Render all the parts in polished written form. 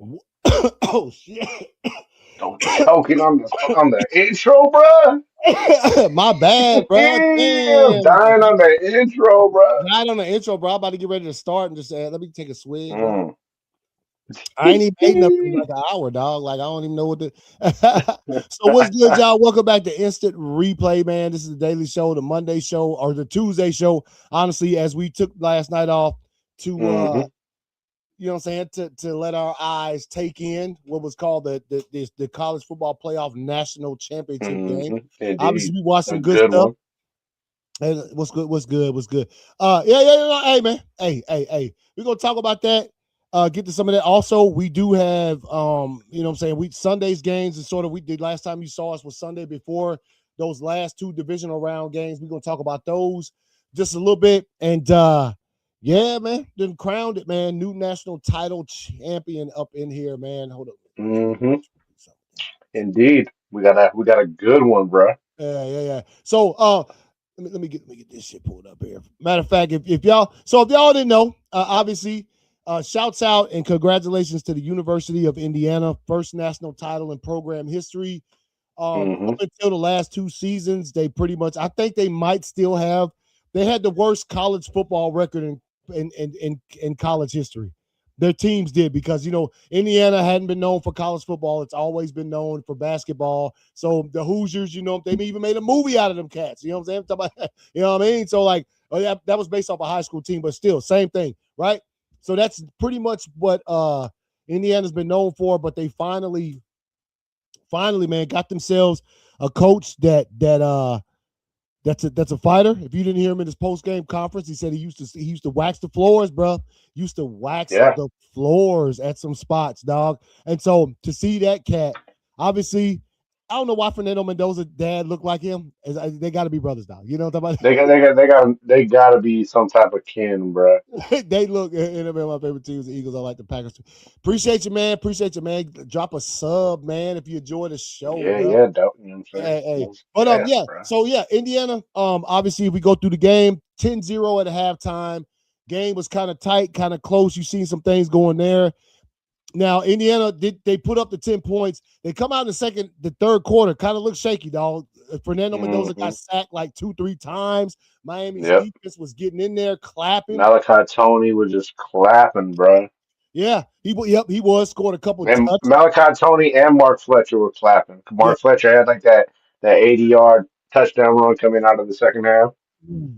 Oh shit! Don't choke it on the intro, bruh. My bad, bro. Damn, Damn, dying on the intro, bruh. right on the intro, bro. I'm about to get ready to start and just let me take a swig, bro. Mm. I ain't even ate nothing in like an hour, dog. Like I don't even know what to. So what's good, y'all? Welcome back to Instant Replay, man. This is the daily show, the Monday show, or the Tuesday show. Honestly, as we took last night off to Mm-hmm. you know what I'm saying, to let our eyes take in what was called the college football playoff national championship game. Mm-hmm. Obviously, Indeed. we watched A some good good stuff. one. Hey, what's good? What's good? What's good? Yeah. Hey, man. Hey. We're gonna talk about that. Get to some of that. Also, we do have you know what I'm saying, we Sunday's games and sort of we did last time you saw us was Sunday before those last two divisional round games. We're gonna talk about those just a little bit. And yeah, man, then crowned it, man. New national title champion up in here, man. Hold up. Mm-hmm. Indeed. We got a good one, bruh. Yeah. So let me get this shit pulled up here. Matter of fact, if y'all didn't know, obviously, shouts out and congratulations to the University of Indiana, first national title in program history. Mm-hmm. Up until the last two seasons, they pretty much, I think they might still have, they had the worst college football record in college history. Their teams did because Indiana hadn't been known for college football. It's always been known for basketball. So the Hoosiers, they even made a movie out of them cats. You know what I'm saying? You know what I mean? So like, oh yeah, that was based off a high school team, but still, same thing, right? So that's pretty much what Indiana's been known for. But they finally, man, got themselves a coach that's a fighter. If you didn't hear him in his post game conference, he said he used to wax the floors, bro. Used to wax Yeah. the floors at some spots, dog. And so to see that cat, obviously, I don't know why Fernando Mendoza's dad looked like him. They got to be brothers, dog. You know what I'm talking They gotta be some type of kin, bruh. about? They look, and my favorite team is the Eagles. I like the Packers too. Appreciate you, man. Appreciate you, man. Drop a sub, man, if you enjoy the show, Yeah, bro. yeah, dope. You know what I'm saying? Hey. But Yeah, yeah. bruh. So yeah, Indiana. Obviously, we go through the game 10-0 at halftime. Game was kind of tight, kind of close. You seen some things going there. Now, Indiana they put up the 10 points. They come out in the third quarter, kind of look shaky, dog. Fernando Mendoza Mm-hmm. got sacked like 2-3 times. Miami's Yep. defense was getting in there, clapping. Malachi Tony was just clapping, bruh. Yeah, he was scored a couple And touch. Malachi Tony and Mark Fletcher were clapping. Yep. Mark Fletcher had like that 80-yard touchdown run coming out of the second half.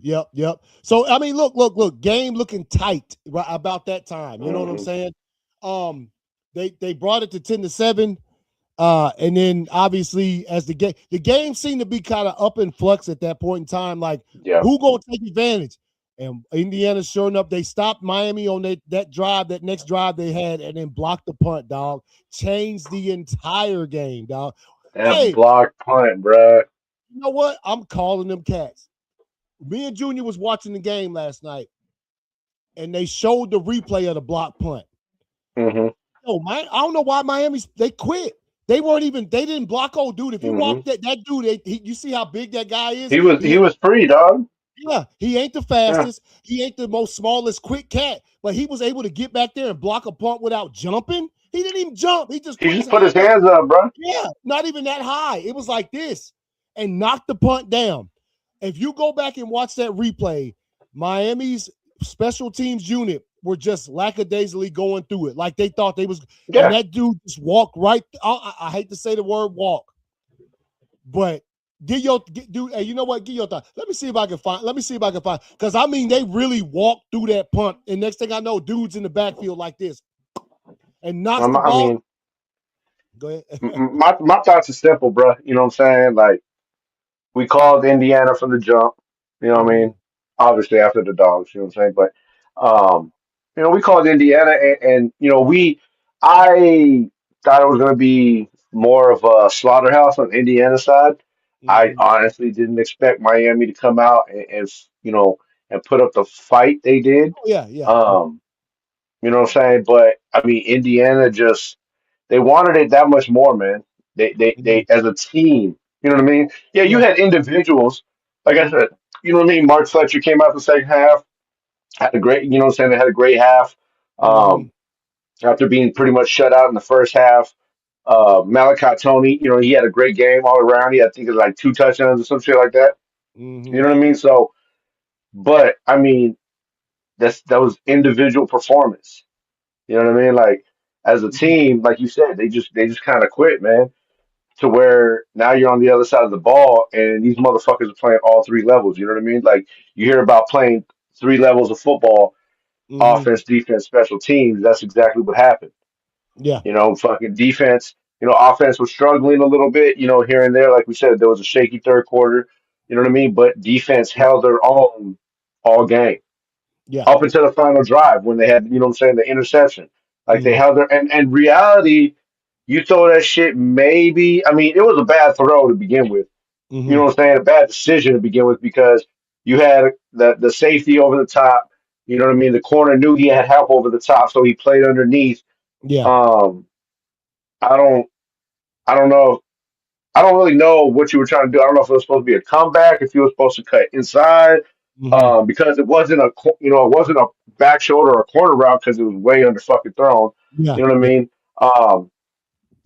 Yep. So I mean, look, game looking tight right about that time. You know what I'm Hmm. saying? Um, they brought it to 10-7. And then obviously as the game seemed to be kind of up in flux at that point in time. Like Yep. who gonna take advantage? And Indiana, sure enough, they stopped Miami on that drive, that next drive they had, and then blocked the punt, dog. Changed the entire game, dog. That Hey, block punt, bruh. you know what? I'm calling them cats. Me and Junior was watching the game last night, and they showed the replay of the block punt. Hmm. Oh my! I don't know why they quit. They didn't block old dude. If you Hmm. walk that dude, you see how big that guy is. He was He he ain't, was free, dog. yeah, he ain't the Yeah. fastest. He ain't the most smallest quick cat, but he was able to get back there and block a punt without jumping. He didn't even jump. He just He put his just put his hand up. hands up, bruh. Yeah, not even that high. It was like this and knocked the punt down. If you go back and watch that replay, Miami's special teams unit were just lackadaisically going through it like they thought they was, and Yeah. that dude just walked right. I hate to say the word walk, but dude. Hey, you know what? Give your thought. Let me see if I can find. Let me see if I can find. Because I mean, they really walked through that punt, and next thing I know, dudes in the backfield like this and knocks the I ball. mean, Go ahead. my thoughts are simple, bruh. You know what I'm saying? Like, we called Indiana from the jump. You know what I Mhm. mean? Obviously after the dogs, you know what I'm saying? But we called Indiana, and I thought it was gonna be more of a slaughterhouse on Indiana side. I Mhm. honestly didn't expect Miami to come out and put up the fight they did. Oh yeah. Um, you know what I'm saying? But I mean, Indiana just they wanted it that much more, man. They Mhm. as a team, you know what I mean? Yeah, you Yeah. had individuals, like I Mhm. said, you know what I mean? Mark Fletcher came out the second half, had a great, you know what I'm saying? They had a great half. Mhm. Um, after being pretty much shut out in the first half. Malachi Tony, he had a great game all around. I think it was like 2 touchdowns or some shit like that. You Mm-hmm. know what I mean? So, but I mean, that was individual performance. You know what I mean? Like as a team, like you said, they just kind of quit, man. To where now you're on the other side of the ball, and these motherfuckers are playing all 3 levels. You know what I mean? Like you hear about playing 3 levels of football: Mm-hmm. offense, defense, special teams. That's exactly what happened. Yeah. Fucking defense. Offense was struggling a little bit. Here and there, like we said, there was a shaky third quarter. You know what I mean? But defense held their own all game Yeah. up until the final drive when they had, what I'm saying, the interception. Like they Mm-hmm. held their and reality, you throw that shit maybe. I mean, it was a bad throw to begin with. You Mm-hmm. know what I'm saying? A bad decision to begin with because you had the safety over the top. You know what I mean? The corner knew he had help over the top, so he played underneath. Yeah. Um, I don't, I don't know. I don't really know what you were trying to do. I don't know if it was supposed to be a comeback, if you were supposed to cut inside, Mm-hmm. because it wasn't it wasn't a back shoulder or a corner route because it was way under fucking thrown. Yeah. You know what I Yeah. mean?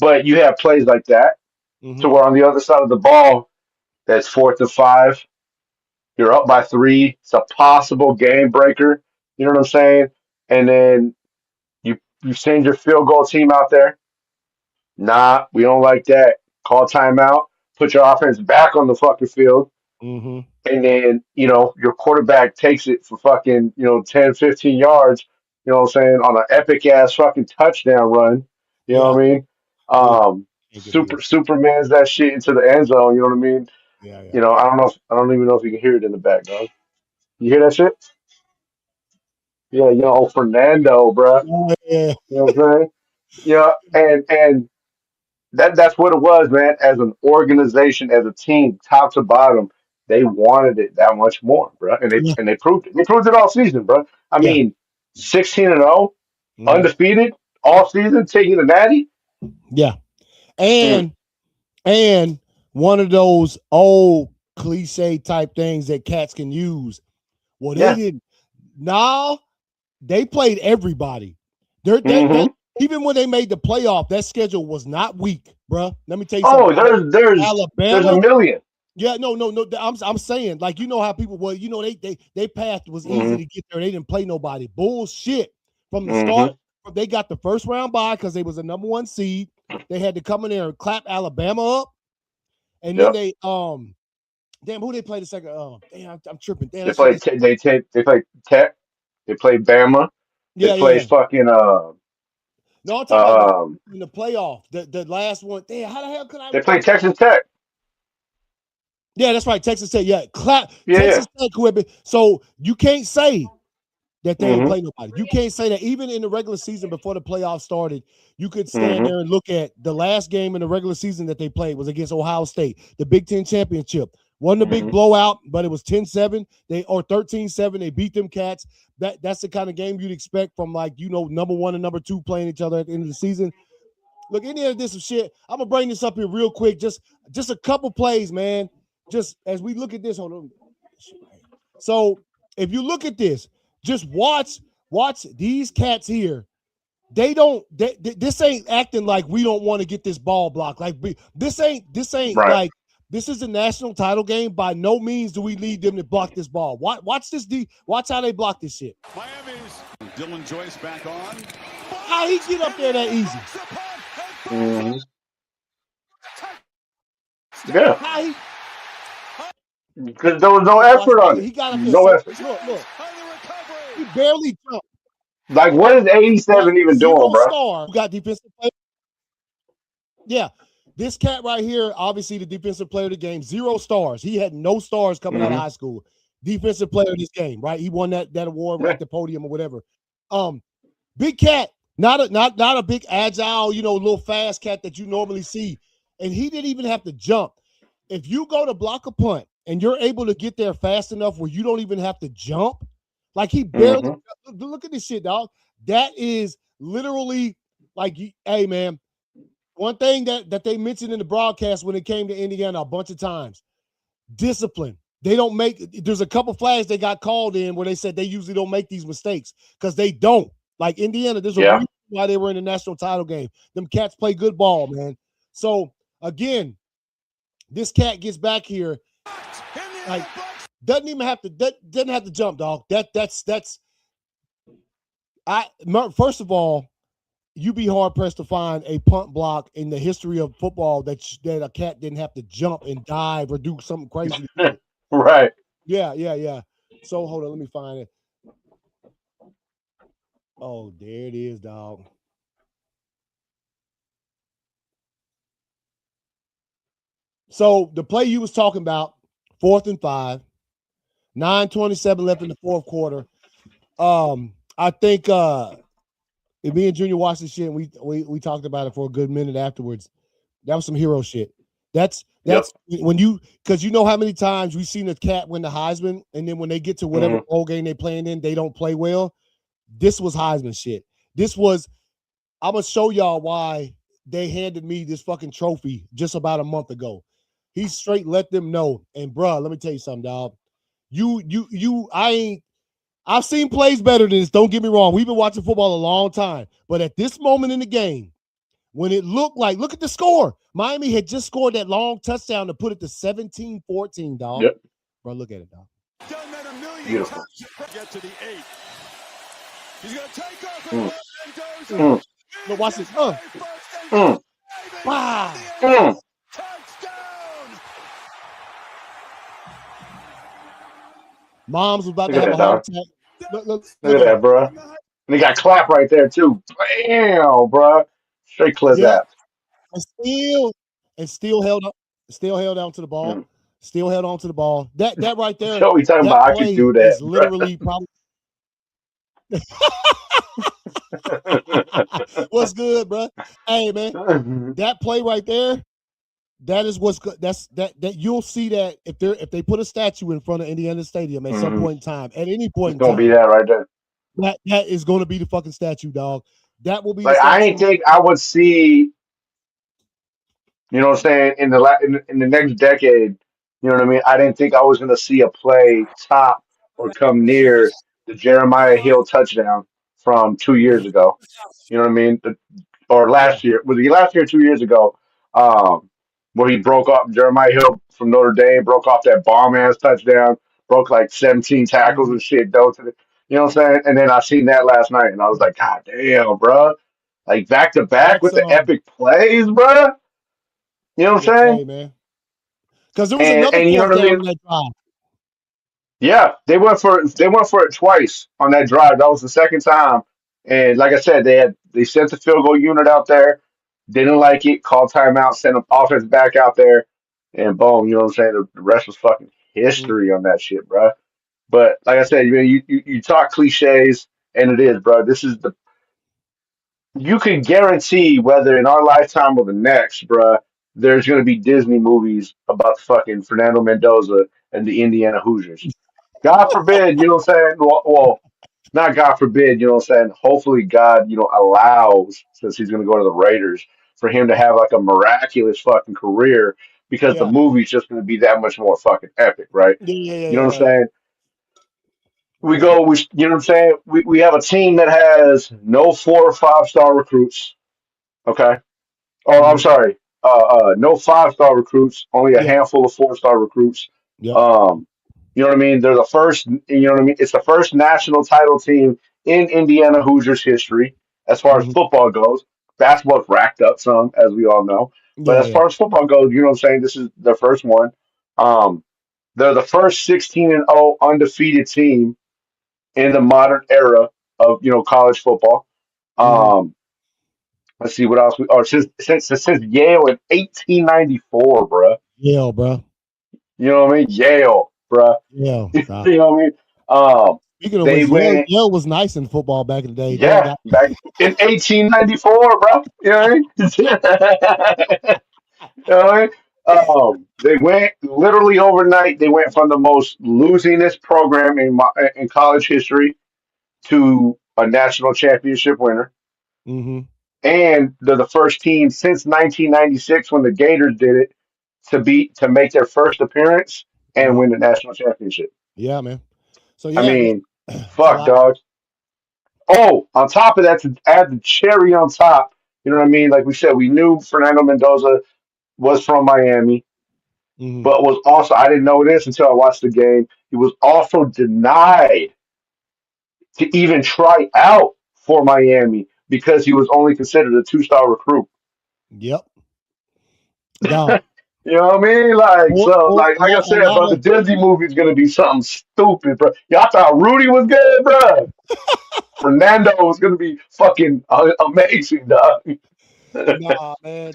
But you have plays like that to Mm-hmm. where on the other side of the ball, that's 4th and 5. You're up by 3. It's a possible game breaker. You know what I'm saying? And then you send your field goal team out there. Nah, we don't like that. Call timeout. Put your offense back on the fucking field. Mm-hmm. And then, your quarterback takes it for fucking, 10, 15 yards, you know what I'm saying, on an epic ass fucking touchdown run. You know Yeah. what I mean? Yeah. Can't get through that. Superman's that shit into the end zone, you know what I mean? Yeah. Yeah. I don't even know if you can hear it in the back, dog. You hear that shit? Yeah, Fernando, bruh. Oh, yeah. You know what I'm saying? And that's what it was, man. As an organization, as a team, top to bottom, they wanted it that much more, bro. And they Yeah. and they proved it. They proved it all season, bro. I Yeah. mean, 16-0, Mm-hmm. undefeated all season, taking the natty. Yeah. Mm, And one of those old cliche type things that cats can use. Well, they yeah. didn't. Now they played everybody. That Hmm. even when they made the playoff, that schedule was not weak, bro. Let me tell you something. Oh, there's a Alabama. million. Yeah, no. I'm saying, like, you know how people, well, they path was easy Hmm. to get there. They didn't play nobody. Bullshit. From the Hmm. start, they got the first round bye because they was a number 1 seed. They had to come in there and clap Alabama up. And then Yep. they damn, who they played the second? Damn, I'm tripping. Damn, They that shit played. is They played Tech. They played Bama. They yeah. played fucking. No, I'm talking about Um. in the playoff. The last one. Damn, how the hell could I They played remember? Texas Tech. Yeah, that's right. Texas Tech. Yeah, clap Yeah. Yeah. Texas Tech. So you can't say that they ain't Hmm. play nobody. You can't say that even in the regular season before the playoffs started. You could stand Hmm. there and look at the last game in the regular season that they played was against Ohio State, the Big Ten championship. Wasn't a big Hmm. blowout, but it was 10-7. Or 13-7. They beat them cats. That's the kind of game you'd expect from, like, number 1 and number 2 playing each other at the end of the season. Look, Indiana did some shit. I'm gonna bring this up here real quick. Just a couple plays, man. Just as we look at this, hold on. So if you look at this, just watch these cats here. They don't. This ain't acting like we don't want to get this ball blocked. Like this ain't Right. like this is a national title game. By no means do we need them to block this ball. Watch this. Watch how they block this shit. Miami's Dylan Joyce back on. How he get up there that easy? Hmm. Yeah. How he Because there was no effort on it. he got up there No so effort. look. He barely jumped. Like, what is But 87 even doing, zero bro? star. Who got defensive player? Yeah. This cat right here, obviously the defensive player of the game, 0 stars. He had no stars coming out of Hmm. high school. Defensive player of this game, right? He won that award Yeah. at the podium or whatever. Big cat, not a big agile, little fast cat that you normally see. And he didn't even have to jump. If you go to block a punt and you're able to get there fast enough where you don't even have to jump, like he barely Hmm. look at this shit, dog. That is literally like, hey man, one thing that they mentioned in the broadcast when it came to Indiana a bunch of times, discipline. They don't make, there's a couple flags they got called in where they said they usually don't make these mistakes because they don't. Like Indiana, there's a Yeah. reason why they were in the national title game. Them cats play good ball, man. So again, this cat gets back here, like doesn't have to jump, dog. That's first of all, you be hard pressed to find a punt block in the history of football that a cat didn't have to jump and dive or do something crazy. Right. Yeah. So hold on, let me find it. Oh, there it is, dog. So the play you was talking about, 4th and 5, 9:27 left in the fourth quarter. I think me and Junior watched this shit, and we talked about it for a good minute afterwards. That was some hero shit. That's when because you know how many times we've seen a cat win the Heisman, and then when they get to whatever bowl game they playing in, they don't play well. This was Heisman shit. I'm gonna show y'all why they handed me this fucking trophy just about a month ago. He straight let them know. And bruh, let me tell you something, dog. I've seen plays better than this. Don't get me wrong. We've been watching football a long time. But at this moment in the game, when it looked like, look at the score. Miami had just scored that long touchdown to put it to 17-14, dog. Yep. Bro, look at it, dog. Done that a million Beautiful. times. Get to the 8. He's going to take off and goes. No, watch this. Wow. Touchdown. Mom's was about Look to at have a that, heart dog. attack. Look at that, bro. And they got clap right there too. Bam, bro. Straight clip Yep. that. And still held on to the ball. Still held on to the ball. That right there. Joey talking about I could do that. Is literally probably. What's good, bro? Hey, man, that play right there. That is that you'll see that if they put a statue in front of Indiana Stadium at some point in time, at any point it's gonna be that right there. That is going to be the fucking statue, dog. That will be like the statue. I ain't think I would see. You know what I'm saying? In the next decade, you know what I mean? I didn't think I was going to see a play top or come near the Jeremiah Hill touchdown from 2 years ago. You know what I mean? Or last year. Was it last year or 2 years ago? Where he broke off Jeremiah Hill from Notre Dame, broke off that bomb ass touchdown, broke like 17 tackles and shit, though. You know what I'm saying? And then I seen that last night and I was like, God damn, bro. Like back to back with the epic plays, bro. You know what I'm saying? Hey, man. Because there was another you know fourth what I down mean? on that drive. Yeah, they went for it twice on that drive. That was the second time. And like I said, they sent the field goal unit out there, didn't like it, called timeout, sent an offense back out there, and boom, you know what I'm saying? The rest was fucking history on that shit, bro. But like I said, you talk cliches, and it is, bro. This is you can guarantee whether in our lifetime or the next, bruh, there's going to be Disney movies about fucking Fernando Mendoza and the Indiana Hoosiers. God forbid, you know what I'm saying? Well, not God forbid, you know what I'm saying? Hopefully, God, allows, since he's going to go to the Raiders, for him to have like a miraculous fucking career because the movie's just going to be that much more fucking epic, right? You know what I'm saying? We you know what I'm saying? We have a team that has no 4 or 5 star recruits. Okay. Oh, I'm sorry. No 5 star recruits, only a handful of 4 star recruits. Yep. You know what I mean? They're the first, you know what I mean? It's the first national title team in Indiana Hoosiers history as far as football goes. Basketball's racked up some, as we all know. But as far as football goes, you know what I'm saying? This is their first one. They're the first 16-0 undefeated team in the modern era of, college football. Let's see what else. Since Yale in 1894, bro. Yale, bro. You know what I mean? Yale, bro. Yeah. You know what I mean? Speaking of which, Yale was nice in football back in the day. Yeah, back in 1894, bro. You know what I mean? You know what I mean? They went literally overnight. They went from the most losingest program in college history to a national championship winner. Mm-hmm. And they're the first team since 1996 when the Gators did it to make their first appearance and win the national championship. Yeah, man. So I mean, man. fuck, dog. Oh, on top of that, to add the cherry on top, you know what I mean? Like we said, we knew Fernando Mendoza was from Miami, Mhm. but was also, I didn't know this until I watched the game. He was also denied to even try out for Miami because he was only considered a two-star recruit. Yep. Dog. You know what I mean? Like, Or, so, or like I a said, lot bro, the of Disney movie's gonna be something stupid, bro. Y'all thought Rudy was good, bro. Fernando was gonna be fucking amazing, dog. nah, man.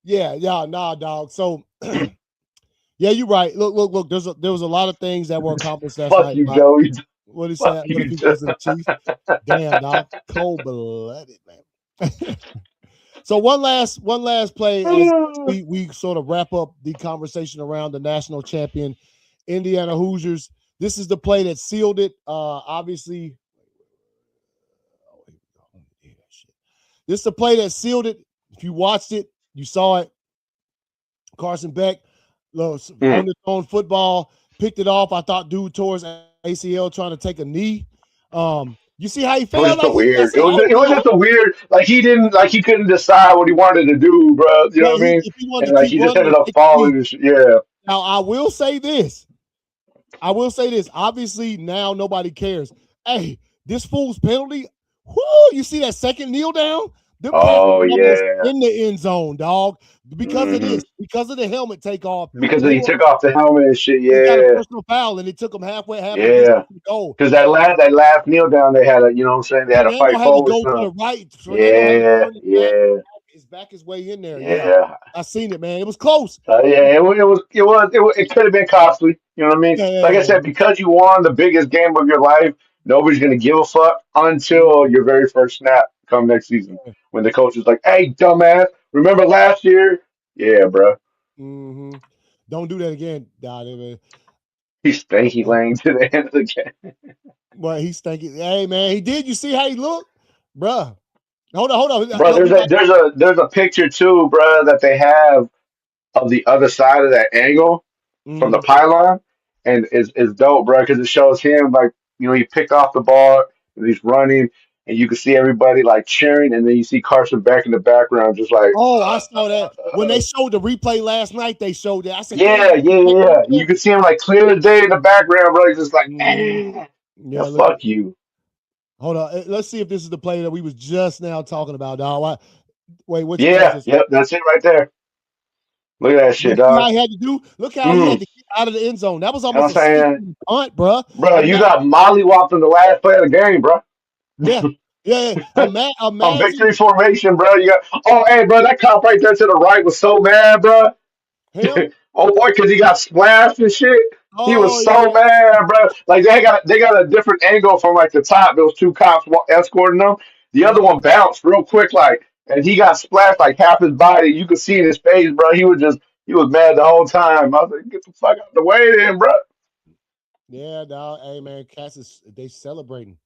Yeah, nah, dog. So yeah, you're right. Look. There was a lot of things that were accomplished last Fuck night. you, Joey. What he Fuck said? What if you, he Joe. goes to the Chiefs? Damn, dog. Cold blooded, man. So one last play as we sort of wrap up the conversation around the national champion Indiana Hoosiers. This is the play that sealed it. Obviously, this is the play that sealed it. If you watched it, you saw it. Carson Beck, underthrown football, picked it off. I thought dude tore his ACL trying to take a knee. You see how he It was fell? just a Like I weird. said, hold It was on. just a weird. Like he didn't. Like he couldn't decide what he wanted to do, bro. You know Yeah, what I mean? if he wanted And to like keep he just running ended and up take the knee. falling. And yeah. Now, I will say this. Obviously, now nobody cares. Hey, this fool's penalty. Whoo, you see that second kneel down? Them cats Oh were almost yeah. in the end zone, dog. Because of hmm this, because of the helmet takeoff, Because they he were took off the helmet and shit. they got a Yeah. personal foul and it took them half a distance Yeah. to go. Because that last kneel down, they had a. You know what I'm saying? They had to Fernando fight had to forward. go to Son. the right. Fernando had to Yeah. turn his back. Yeah. His way in there. Yeah, Yeah. I seen it, man. It was close. Yeah, it could have been costly. You know what I mean? Like I Yeah. said, because you won the biggest game of your life, nobody's gonna give a fuck until your very first snap come next season. When the coach is like, "Hey, dumbass, remember last year?" Yeah, bro. Mm-hmm. Don't do that again, Dad. He's stinky laying to the end of the game. But he's thinking, hey man, he did. You see how he looked, bruh? Hold on. Bro, Look, there's we a got. there's a there's a picture too, bro, that they have of the other side of that angle from the Mm, pylon, and is dope, bro, because it shows him like he picked off the ball and he's running, and you can see everybody like cheering, and then you see Carson back in the background, just like, oh, I saw that when they showed the replay last night. They showed that. I said, damn, yeah, yeah, yeah. You can see him like clear the day in the background, bro. He's just like, mm, yeah, yeah. Look, fuck you. hold on. Let's see if this is the play that we was just now talking about, dog. Wait, which one is Yeah, this? yep, that's it right there. Look at that shit, Look, see how dog. he had to do. Look how he had Mm, to get out of the end zone. That was you know almost what a I'm saying, 60 punt, bruh. bro? You Imagine, got mollywopped in the last play of the game, bro. yeah. On Imagine victory formation, bro. You got. Oh, hey, bro, that cop right there to the right was so mad, bro. him. Oh boy, because he got splashed and shit. He Oh was yeah, so mad, bro. Like they got a different angle from like the top. Those two cops escorting them. The other yeah. one bounced real quick, like, and he got splashed like half his body. You could see in his face, bro. He was mad the whole time. I was like, get the fuck out the way, then, bro. Yeah, dog. Hey man, Cass is they celebrating.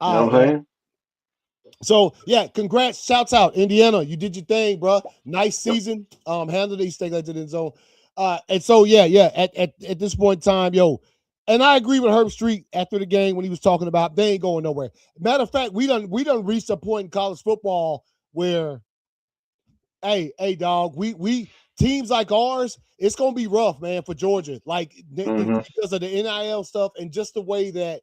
You All know right, what I'm man. saying? So yeah, congrats, shouts out, Indiana. You did your thing, bro. Nice Yep. season. Handled these things like to the end zone. And so yeah. At this point in time, yo, and I agree with Herb Street after the game when he was talking about they ain't going nowhere. Matter of fact, we done reached a point in college football where hey, dog, we teams like ours, it's gonna be rough, man, for Georgia. Like hmm because of the NIL stuff and just the way that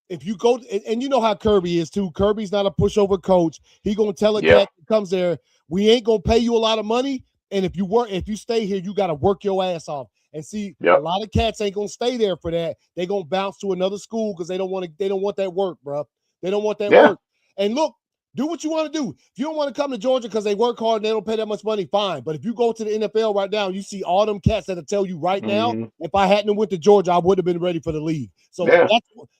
if you go and you know how Kirby is too. Kirby's not a pushover coach. He gonna tell a Yeah. cat that comes there, we ain't gonna pay you a lot of money. And if you stay here, you gotta work your ass off. And see, a Yep. lot of cats ain't gonna stay there for that. They gonna bounce to another school because they don't want that work, bro. They don't want that Yeah. work. And look, do what you want to do. If you don't want to come to Georgia because they work hard and they don't pay that much money, fine. But if you go to the NFL right now, you see all them cats that'll tell you right now, hmm if I hadn't went to Georgia, I would have been ready for the league. So Yeah.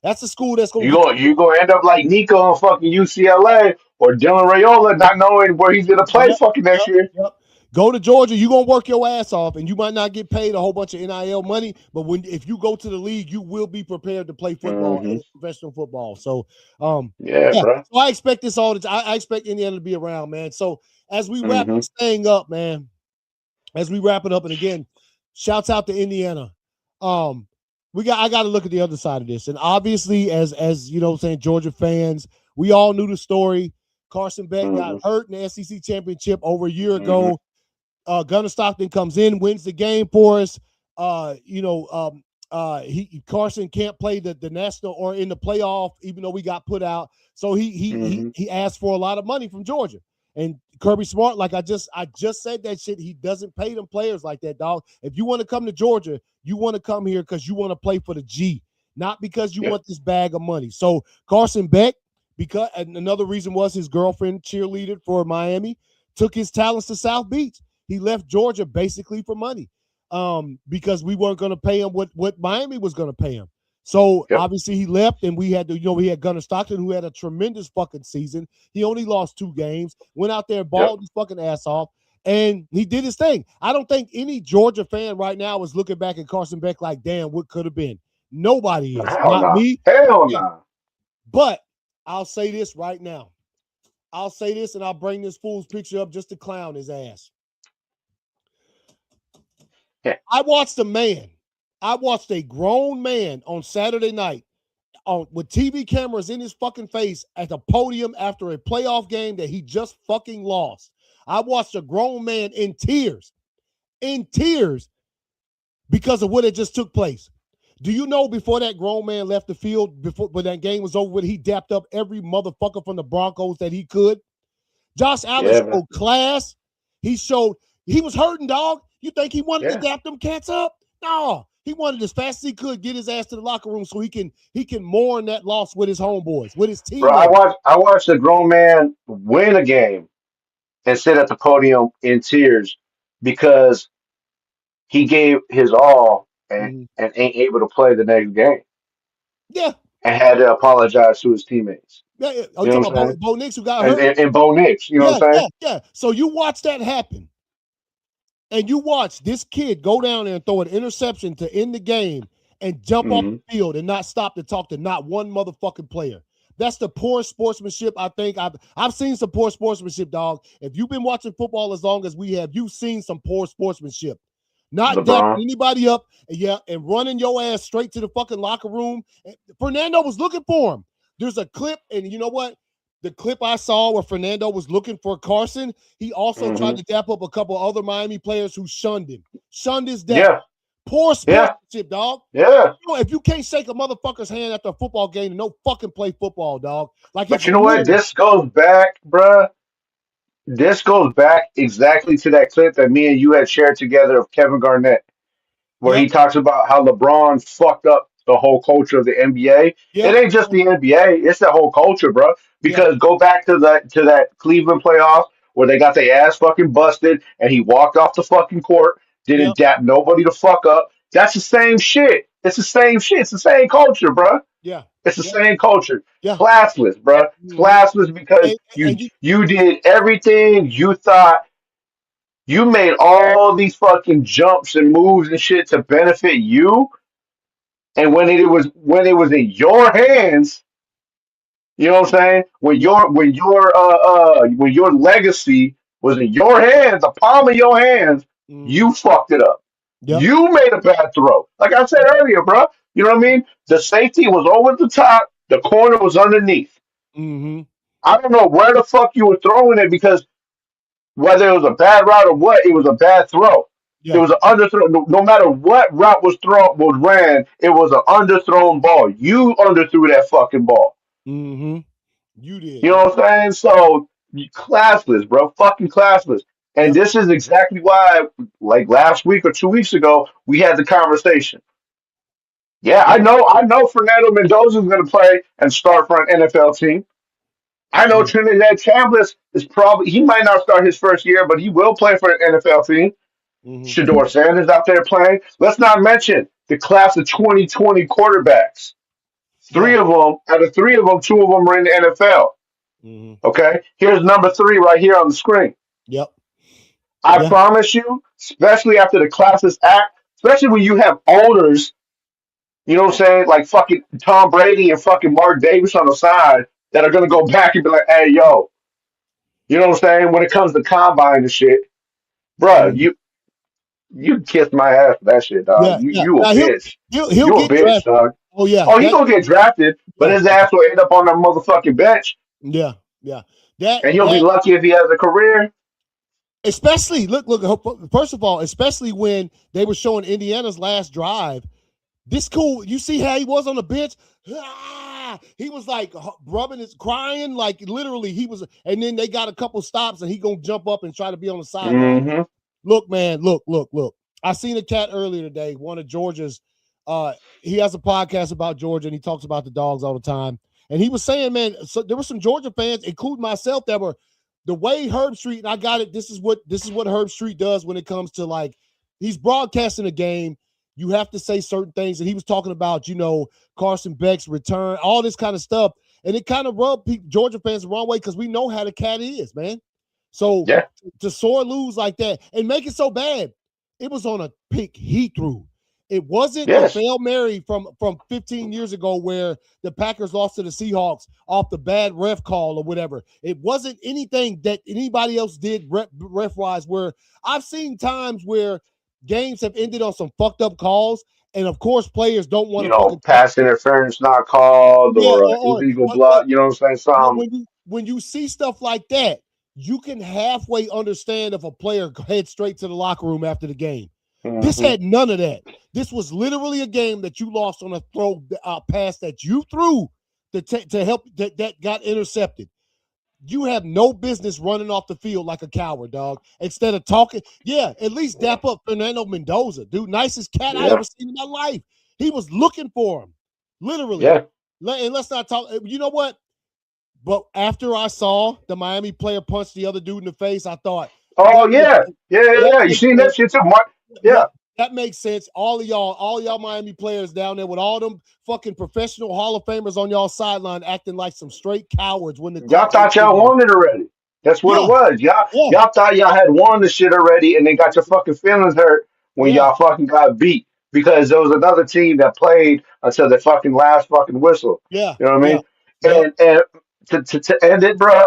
that's the school that's gonna You get go you gonna end up like Nico in fucking UCLA or Dylan Rayola, not knowing where he's gonna play yep, fucking next year. yep. Go to Georgia, you're gonna work your ass off, and you might not get paid a whole bunch of NIL money, but if you go to the league, you will be prepared to play football hmm and professional football. So Yeah, yeah. bro. So I expect this all the time. I expect Indiana to be around, man. So as we wrap hmm this thing up, man, as we wrap it up, and again, shouts out to Indiana. Um, I got to look at the other side of this. And obviously, as you know, what I'm saying, Georgia fans, we all knew the story. Carson Beck got Mm-hmm. hurt in the SEC championship over a year Mm-hmm. ago. Gunnar Stockton comes in, wins the game for us. He Carson can't play the national or in the playoff, even though we got put out. So Mm-hmm. he asked for a lot of money from Georgia. And Kirby Smart, like I just said that shit. He doesn't pay them players like that, dog. If you want to come to Georgia, you want to come here because you want to play for the G, not because you Yep. want this bag of money. So Carson Beck, because and another reason was his girlfriend cheerleaded for Miami, took his talents to South Beach. He left Georgia basically for money, because we weren't going to pay him what Miami was going to pay him. So Yep. obviously he left, and we had to, we had Gunnar Stockton, who had a tremendous fucking season. He only lost 2 games, went out there, Yep. balled his fucking ass off, and he did his thing. I don't think any Georgia fan right now is looking back at Carson Beck like, damn, what could have been. Nobody is, Hell not no. me. Hell no. But I'll say this right now. I'll say this, and I'll bring this fool's picture up just to clown his ass. Yeah. I watched a grown man on Saturday night with TV cameras in his fucking face at the podium after a playoff game that he just fucking lost. I watched a grown man in tears because of what had just took place. Do you know before that grown man left the field, before when that game was over with, he dapped up every motherfucker from the Broncos that he could? Josh Allen showed class. He was hurting, dog. You think he wanted to dap them cats up? No. He wanted as fast as he could get his ass to the locker room so he can mourn that loss with his homeboys, with his Bro, teammates. I watched a grown man win a game and sit at the podium in tears because he gave his all Mhm. and ain't able to play the next game Yeah. and had to apologize to his teammates. Yeah. Oh, You you know talking what I'm about saying? Bo Nix who got hurt? And Bo Nix, you know Yeah, what I'm saying? yeah. So you watch that happen. And you watch this kid go down there and throw an interception to end the game and jump off Mm-hmm. the field and not stop to talk to not one motherfucking player. That's the poor sportsmanship. I think I've seen some poor sportsmanship, dog. If you've been watching football as long as we have, you've seen some poor sportsmanship. Not dapping LeBron. anybody up, and running your ass straight to the fucking locker room. Fernando was looking for him. There's a clip, and you know what? The clip I saw where Fernando was looking for Carson, he also tried Mm-hmm. to dap up a couple other Miami players who shunned him. Shunned his dap. Yeah. Poor Yeah. sportsmanship, dog. Yeah. If you can't shake a motherfucker's hand after a football game, then no fucking play football, dog. Like it's But you know what? rude. This goes back, bruh. This goes back exactly to that clip that me and you had shared together of Kevin Garnett, where Yep, he talks about how LeBron fucked up the whole culture of the NBA. It yep, ain't just the NBA; it's the whole culture, bro. yeah, Because go back to that Cleveland playoff where they got their ass fucking busted, and he walked off the fucking court, yep, didn't dap nobody to fuck up. That's the same shit. It's the same shit. It's the same culture, bro. yeah, It's the yeah, same culture. yeah. Classless, bro. Mm-hmm. Classless because And, you and you, you did everything you thought you made all these fucking jumps and moves and shit to benefit you, and when it was in your hands, you know what I'm saying? yep, When your legacy was in your hands, the palm of your hands, mm-hmm, you fucked it up. yep, You made a bad throw. Like I said earlier, bro. You know what I mean? The safety was over the top, the corner was underneath. mm-hmm, I don't know where the fuck you were throwing it because whether it was a bad route or what, it was a bad throw. It yeah, was an underthrown. No matter what route was ran, it was an underthrown ball. You underthrew that fucking ball. mm-hmm. You did, You yeah, know what I'm saying? So classless, bro. Fucking classless. And yep, this is exactly why, like last week or 2 weeks ago, we had the conversation. Yeah, yep, I know Fernando Mendoza is going to play and start for an NFL team. I know yeah, Trinidad Chambliss is probably he might not start his first year, but he will play for an NFL team. mm-hmm, Shador Sanders out there playing. Let's not mention the class of 2020 quarterbacks. yeah, Out of three of them, two of them are in the NFL. mm-hmm, Okay, here's number three right here on the screen. yep, I yeah, promise you, especially after the classes act, especially when you have owners, you know what I'm saying, like fucking Tom Brady and fucking Mark Davis on the side that are gonna go back and be like, hey yo, you know what I'm saying? When it comes to combine and shit, bruh, mm-hmm, You kissed my ass for that shit, dog. Yeah, You yeah. you a Now bitch. he'll You a get bitch, drafted. dog. Oh yeah, Oh, he that gonna get drafted, but yeah, his ass will end up on that motherfucking bench, yeah, yeah. That and he'll be that lucky if he has a career. especially look. First of all, especially when they were showing Indiana's last drive. This cool. You see how he was on the bench? He was like rubbing his crying, like literally he was, and then they got a couple stops and he gonna jump up and try to be on the sideline. Mm-hmm. Look, man, look. I seen a cat earlier today, one of Georgia's. He has a podcast about Georgia and he talks about the dogs all the time. And he was saying, man, so there were some Georgia fans, including myself, that were the way Herb Street, and I got it. This is what Herb Street does when it comes to like he's broadcasting a game. You have to say certain things. And he was talking about, Carson Beck's return, all this kind of stuff. And it kind of rubbed Georgia fans the wrong way because we know how the cat is, man. So Yeah. to sore lose like that and make it so bad, it was on a pick he threw. It wasn't the Yes. Hail Mary from 15 years ago where the Packers lost to the Seahawks off the bad ref call or whatever. It wasn't anything that anybody else did ref-wise where I've seen times where games have ended on some fucked up calls, and of course players don't want You to know, fucking pass interference not called yeah, or illegal but blood. You know what I'm saying? Some. when you see stuff like that, you can halfway understand if a player heads straight to the locker room after the game. This Mm-hmm. had none of that. This was literally a game that you lost on a throw pass that you threw to help that got intercepted. You have no business running off the field like a coward, dog. Instead of talking, at least dap up Fernando Mendoza, dude. Nicest cat I Yeah. ever seen in my life. He was looking for him, literally. Yeah. And let's not talk. You know what? But after I saw the Miami player punch the other dude in the face, I thought Oh that makes yeah. sense. Yeah. Yeah. That Yeah. You makes seen that sense. shit too, Mark? Yeah. Yep, that makes sense. All y'all Miami players down there with all them fucking professional Hall of Famers on y'all sideline acting like some straight cowards when the Y'all clock was thought y'all ticking. won it already. That's what it Yeah, was. Y'all yeah, y'all thought y'all had won the shit already, and they got your fucking feelings hurt when yeah, y'all fucking got beat because there was another team that played until the fucking last fucking whistle. yeah, You know what I yeah, mean? yep, And to end it, bro.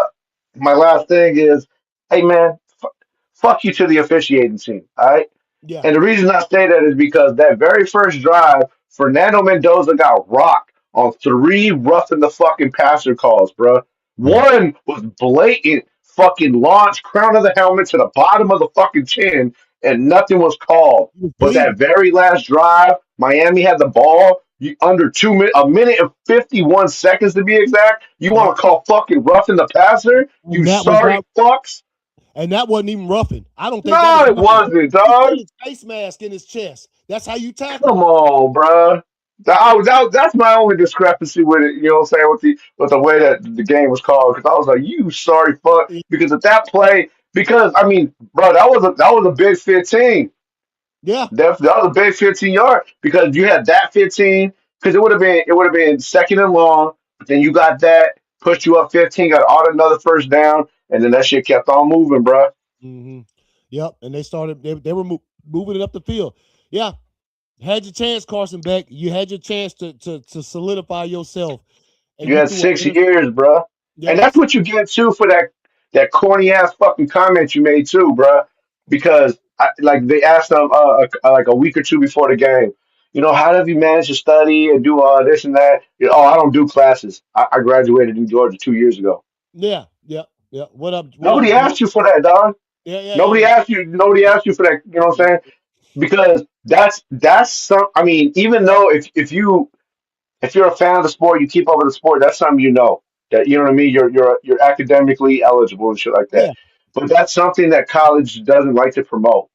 My last thing is, hey man, fuck you to the officiating team. All right. yeah, And the reason I say that is because that very first drive, Fernando Mendoza got rocked on three roughing the fucking passer calls, bro. yeah. One was blatant fucking launch, crown of the helmet to the bottom of the fucking chin, and nothing was called. He was But that bleeding, very last drive, Miami had the ball. Under 2 minutes, a minute and 51 seconds to be exact. You yep. want to call fucking roughing the passer? You And that was sorry not, fucks. and that wasn't even roughing. I don't think that No, was it roughing. wasn't, He put dog. his face mask in his chest. That's how you tackle. Come on, bruh. That's my only discrepancy with it. You know what I'm saying with the way that the game was called. Because I was like, you sorry fuck. Because at that play, because I mean, bro, that was a big 15. Yeah, That was a big 15 yard because you had that 15. Because it would have been second and long. But then you got that pushed you up 15, got all another first down, and then that shit kept on moving, bruh. mm-hmm. Yep. And they started. They were moving it up the field. Yeah, had your chance, Carson Beck. You had your chance to solidify yourself, and You you had threw an 6 years, bruh. And Yep. that's what you get too for that corny ass fucking comment you made too, bruh. Because like they asked them like a week or two before the game, how have you managed to study and do all this and that? Oh, I don't do classes. I graduated in Georgia 2 years ago. Yeah, yeah, yeah. What up? What up? Nobody asked you for that, dog. Yeah, yeah, Nobody yeah, asked you. Nobody asked you for that. You know what I'm saying? Because that's some. I mean, even though if you're a fan of the sport, you keep up with the sport. That's something that you know what I mean. You're academically eligible and shit like that. yeah. But that's something that college doesn't like to promote.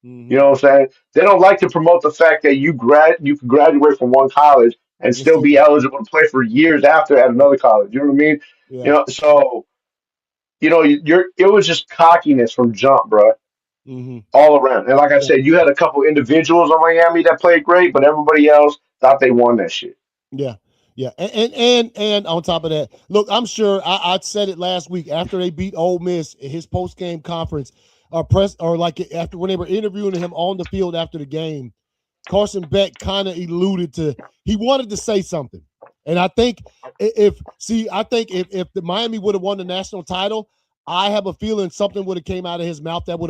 You Mm-hmm. know what I'm saying? They don't like to promote the fact that you can graduate from one college and Yes, still sir. be eligible to play for years after at another college. You know what I mean? Yeah. So it was just cockiness from jump, bro, Mm-hmm. all around. And like I Yeah. said, you had a couple individuals on Miami that played great, but everybody else thought they won that shit. Yeah. Yeah. And on top of that, look, I'm sure I said it last week after they beat Ole Miss in his post game conference or press or like after when they were interviewing him on the field after the game. Carson Beck kind of alluded to he wanted to say something. And I think if the Miami would have won the national title, I have a feeling something would have came out of his mouth that it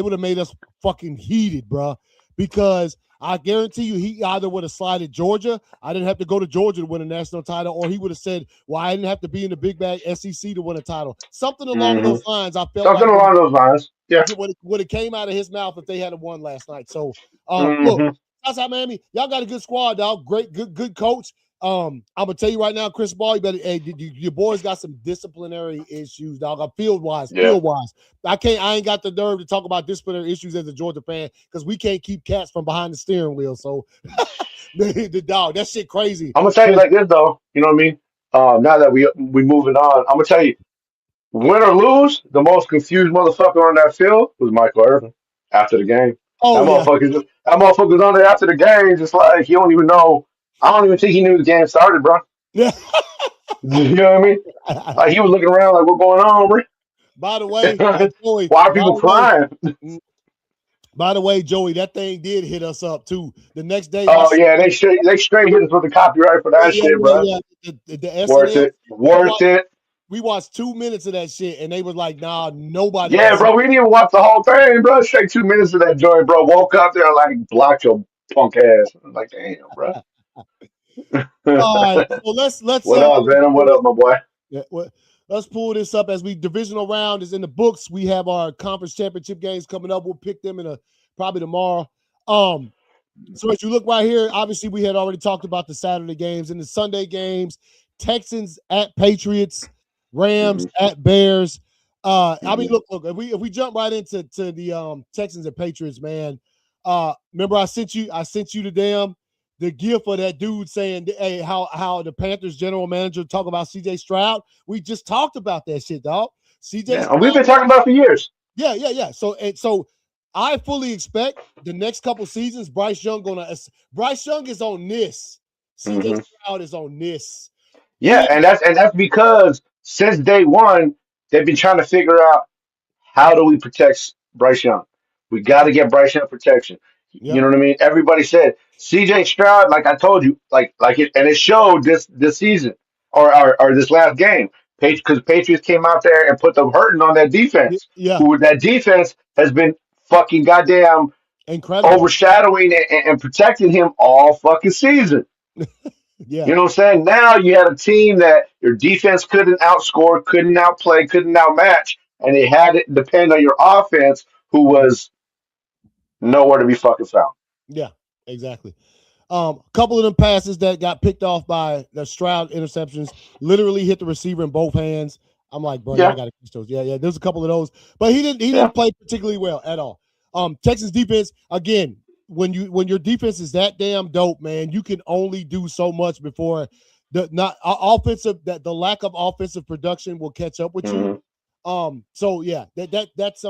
would have made us fucking heated, bro. Because I guarantee you, he either would have slided Georgia. I didn't have to go to Georgia to win a national title, or he would have said, "Well, I didn't have to be in the big bag SEC to win a title." Something along Hmm. those lines. I felt Something like along those lines. Yeah. would have came out of his mouth if they had won last night. So, look, Hmm. outside Miami, y'all got a good squad, dog. Great, good coach. I'm gonna tell you right now, Chris Ball, you better. Hey, your boys got some disciplinary issues, dog. Field wise. Yeah. I ain't got the nerve to talk about disciplinary issues as a Georgia fan because we can't keep cats from behind the steering wheel. So, the dog, that shit crazy. I'm gonna tell you like this though. You know what I mean? Now that we moving on, I'm gonna tell you, win or lose, the most confused motherfucker on that field was Michael Irvin after the game. Oh yeah, That motherfucker's on there after the game, just like he don't even know. I don't even think he knew the game started, bro. yeah. You know what I mean? Like he was looking around like, "What's going on, By the way, bro? Joey. Why are people crying?" By the way, Joey, that thing did hit us up too. The next day, my Oh yeah, they straight hit us with the copyright for that shit, bro. The Worth SNL. it, worth it. We watched 2 minutes of that shit, and they was like, "Nah, nobody can Yeah, see." bro, we didn't even watch the whole thing, bro. Straight 2 minutes of that joint, bro. Woke up there like blocked your punk ass. I'm like, damn, bro. All right, so let's What up, Venom? What up, my boy? yeah, let's pull this up as we divisional round is in the books. We have our conference championship games coming up. We'll pick them probably tomorrow. So as you look right here, obviously we had already talked about the Saturday games and the Sunday games. Texans at Patriots, Rams at Bears. I mean, look, if we jump right into the Texans and Patriots, man. Remember I sent you to them the gift of that dude saying, hey, how the Panthers general manager talk about CJ Stroud. We just talked about that shit, dog. CJ Yeah, and we've Stroud. been talking about it for years. Yeah. So I fully expect the next couple seasons, Bryce Young is on this. CJ Hmm. Stroud is on this. Yeah, and that's because since day one, they've been trying to figure out how do we protect Bryce Young. We got to get Bryce Young protection. You Yep. know what I mean? Everybody said C.J. Stroud, like I told you, like it, and it showed this season or this last game. Because Patriots came out there and put the hurting on that defense. Yeah. Who that defense has been fucking goddamn Incredible. overshadowing and protecting him all fucking season. Yeah. You know what I'm saying? Now you had a team that your defense couldn't outscore, couldn't outplay, couldn't outmatch, and they had it depend on your offense, who was nowhere to be fucking found. Yeah. Exactly. A couple of them passes that got picked off by the Stroud interceptions literally hit the receiver in both hands. I'm like, bro, y'all Yeah, got to catch those. Yeah. There's a couple of those, but he yeah. didn't play particularly well at all. Texas defense again. When your defense is that damn dope, man, you can only do so much before the lack of offensive production will catch up with you. Hmm. So yeah, that's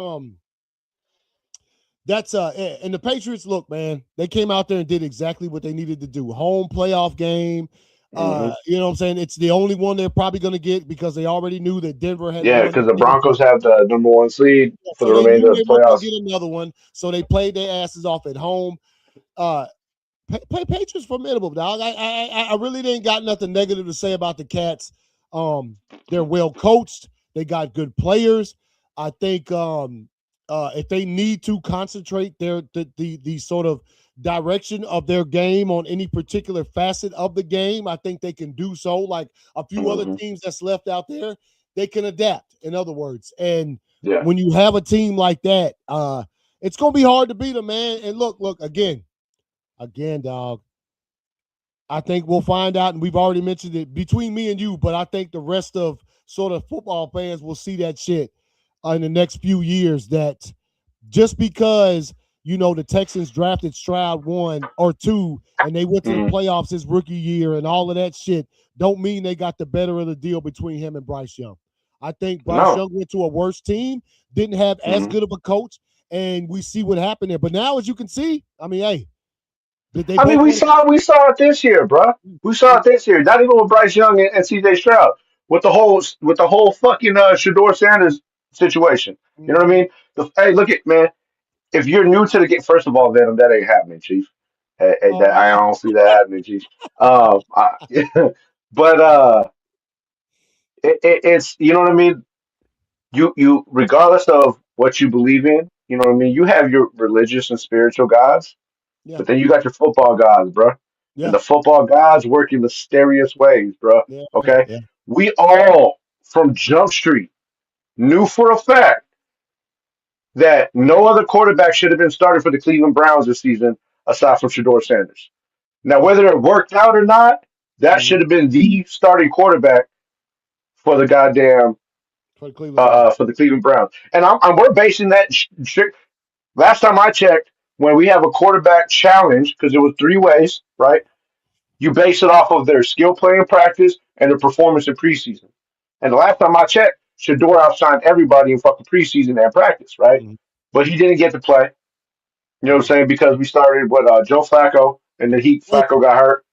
and the Patriots, look, man, they came out there and did exactly what they needed to do. Home playoff game. Hmm. You know what I'm saying? It's the only one they're probably going to get because they already knew that Denver had Yeah, won. because the Broncos have the number one seed for the So they knew remainder of they the weren't going to playoffs. get another one. So they played their asses off at home. Uh Patriots formidable, dog. I really didn't got nothing negative to say about the Cats. They're well coached. They got good players. I think if they need to concentrate the sort of direction of their game on any particular facet of the game, I think they can do so. Like a few other Hmm. teams that's left out there, they can adapt. In other words, and Yeah. when you have a team like that, it's gonna be hard to beat them, man. And look, again, dog. I think we'll find out, and we've already mentioned it between me and you, but I think the rest of sort of football fans will see that shit in the next few years. That just because the Texans drafted Stroud 1 or 2, and they went to the Hmm. playoffs his rookie year, and all of that shit, don't mean they got the better of the deal between him and Bryce Young. I think Bryce No. Young went to a worse team, didn't have as Hmm. good of a coach, and we see what happened there. But now, as you can see, I mean, hey, they I mean, both we won. saw we saw it this year, bro. We saw it this year. Not even with Bryce Young and C.J. Stroud, with the whole fucking Shador Sanders situation. You know what I Mhm. mean? Hey, look at man. If you're new to the game, first of all, Venom, that ain't happening, Chief. Hey, that I Oh, don't see that happening, Chief. I, but it's you know what I mean. you regardless of what you believe in, you know what I mean. You have your religious and spiritual gods, Yeah, but then you got your football gods, bro. And yeah, the football gods work in mysterious ways, bro. yeah, yeah, Okay, yeah. we all from Jump Street knew for a fact that no other quarterback should have been started for the Cleveland Browns this season aside from Shador Sanders. Now, Yeah. whether it worked out or not, that Mm-hmm. should have been the starting quarterback for the goddamn For the Cleveland Browns. for the Cleveland Browns. And we're basing that. Last time I checked, when we have a quarterback challenge, because it was three ways, right? You base it off of their skill playing practice and their performance in preseason. And the last time I checked, Shador outshined everybody in fucking preseason and practice, right? Mm-hmm. But he didn't get to play. You know what I'm Mm-hmm. saying? Because we started with Joe Flacco, and then Well, Flacco got hurt.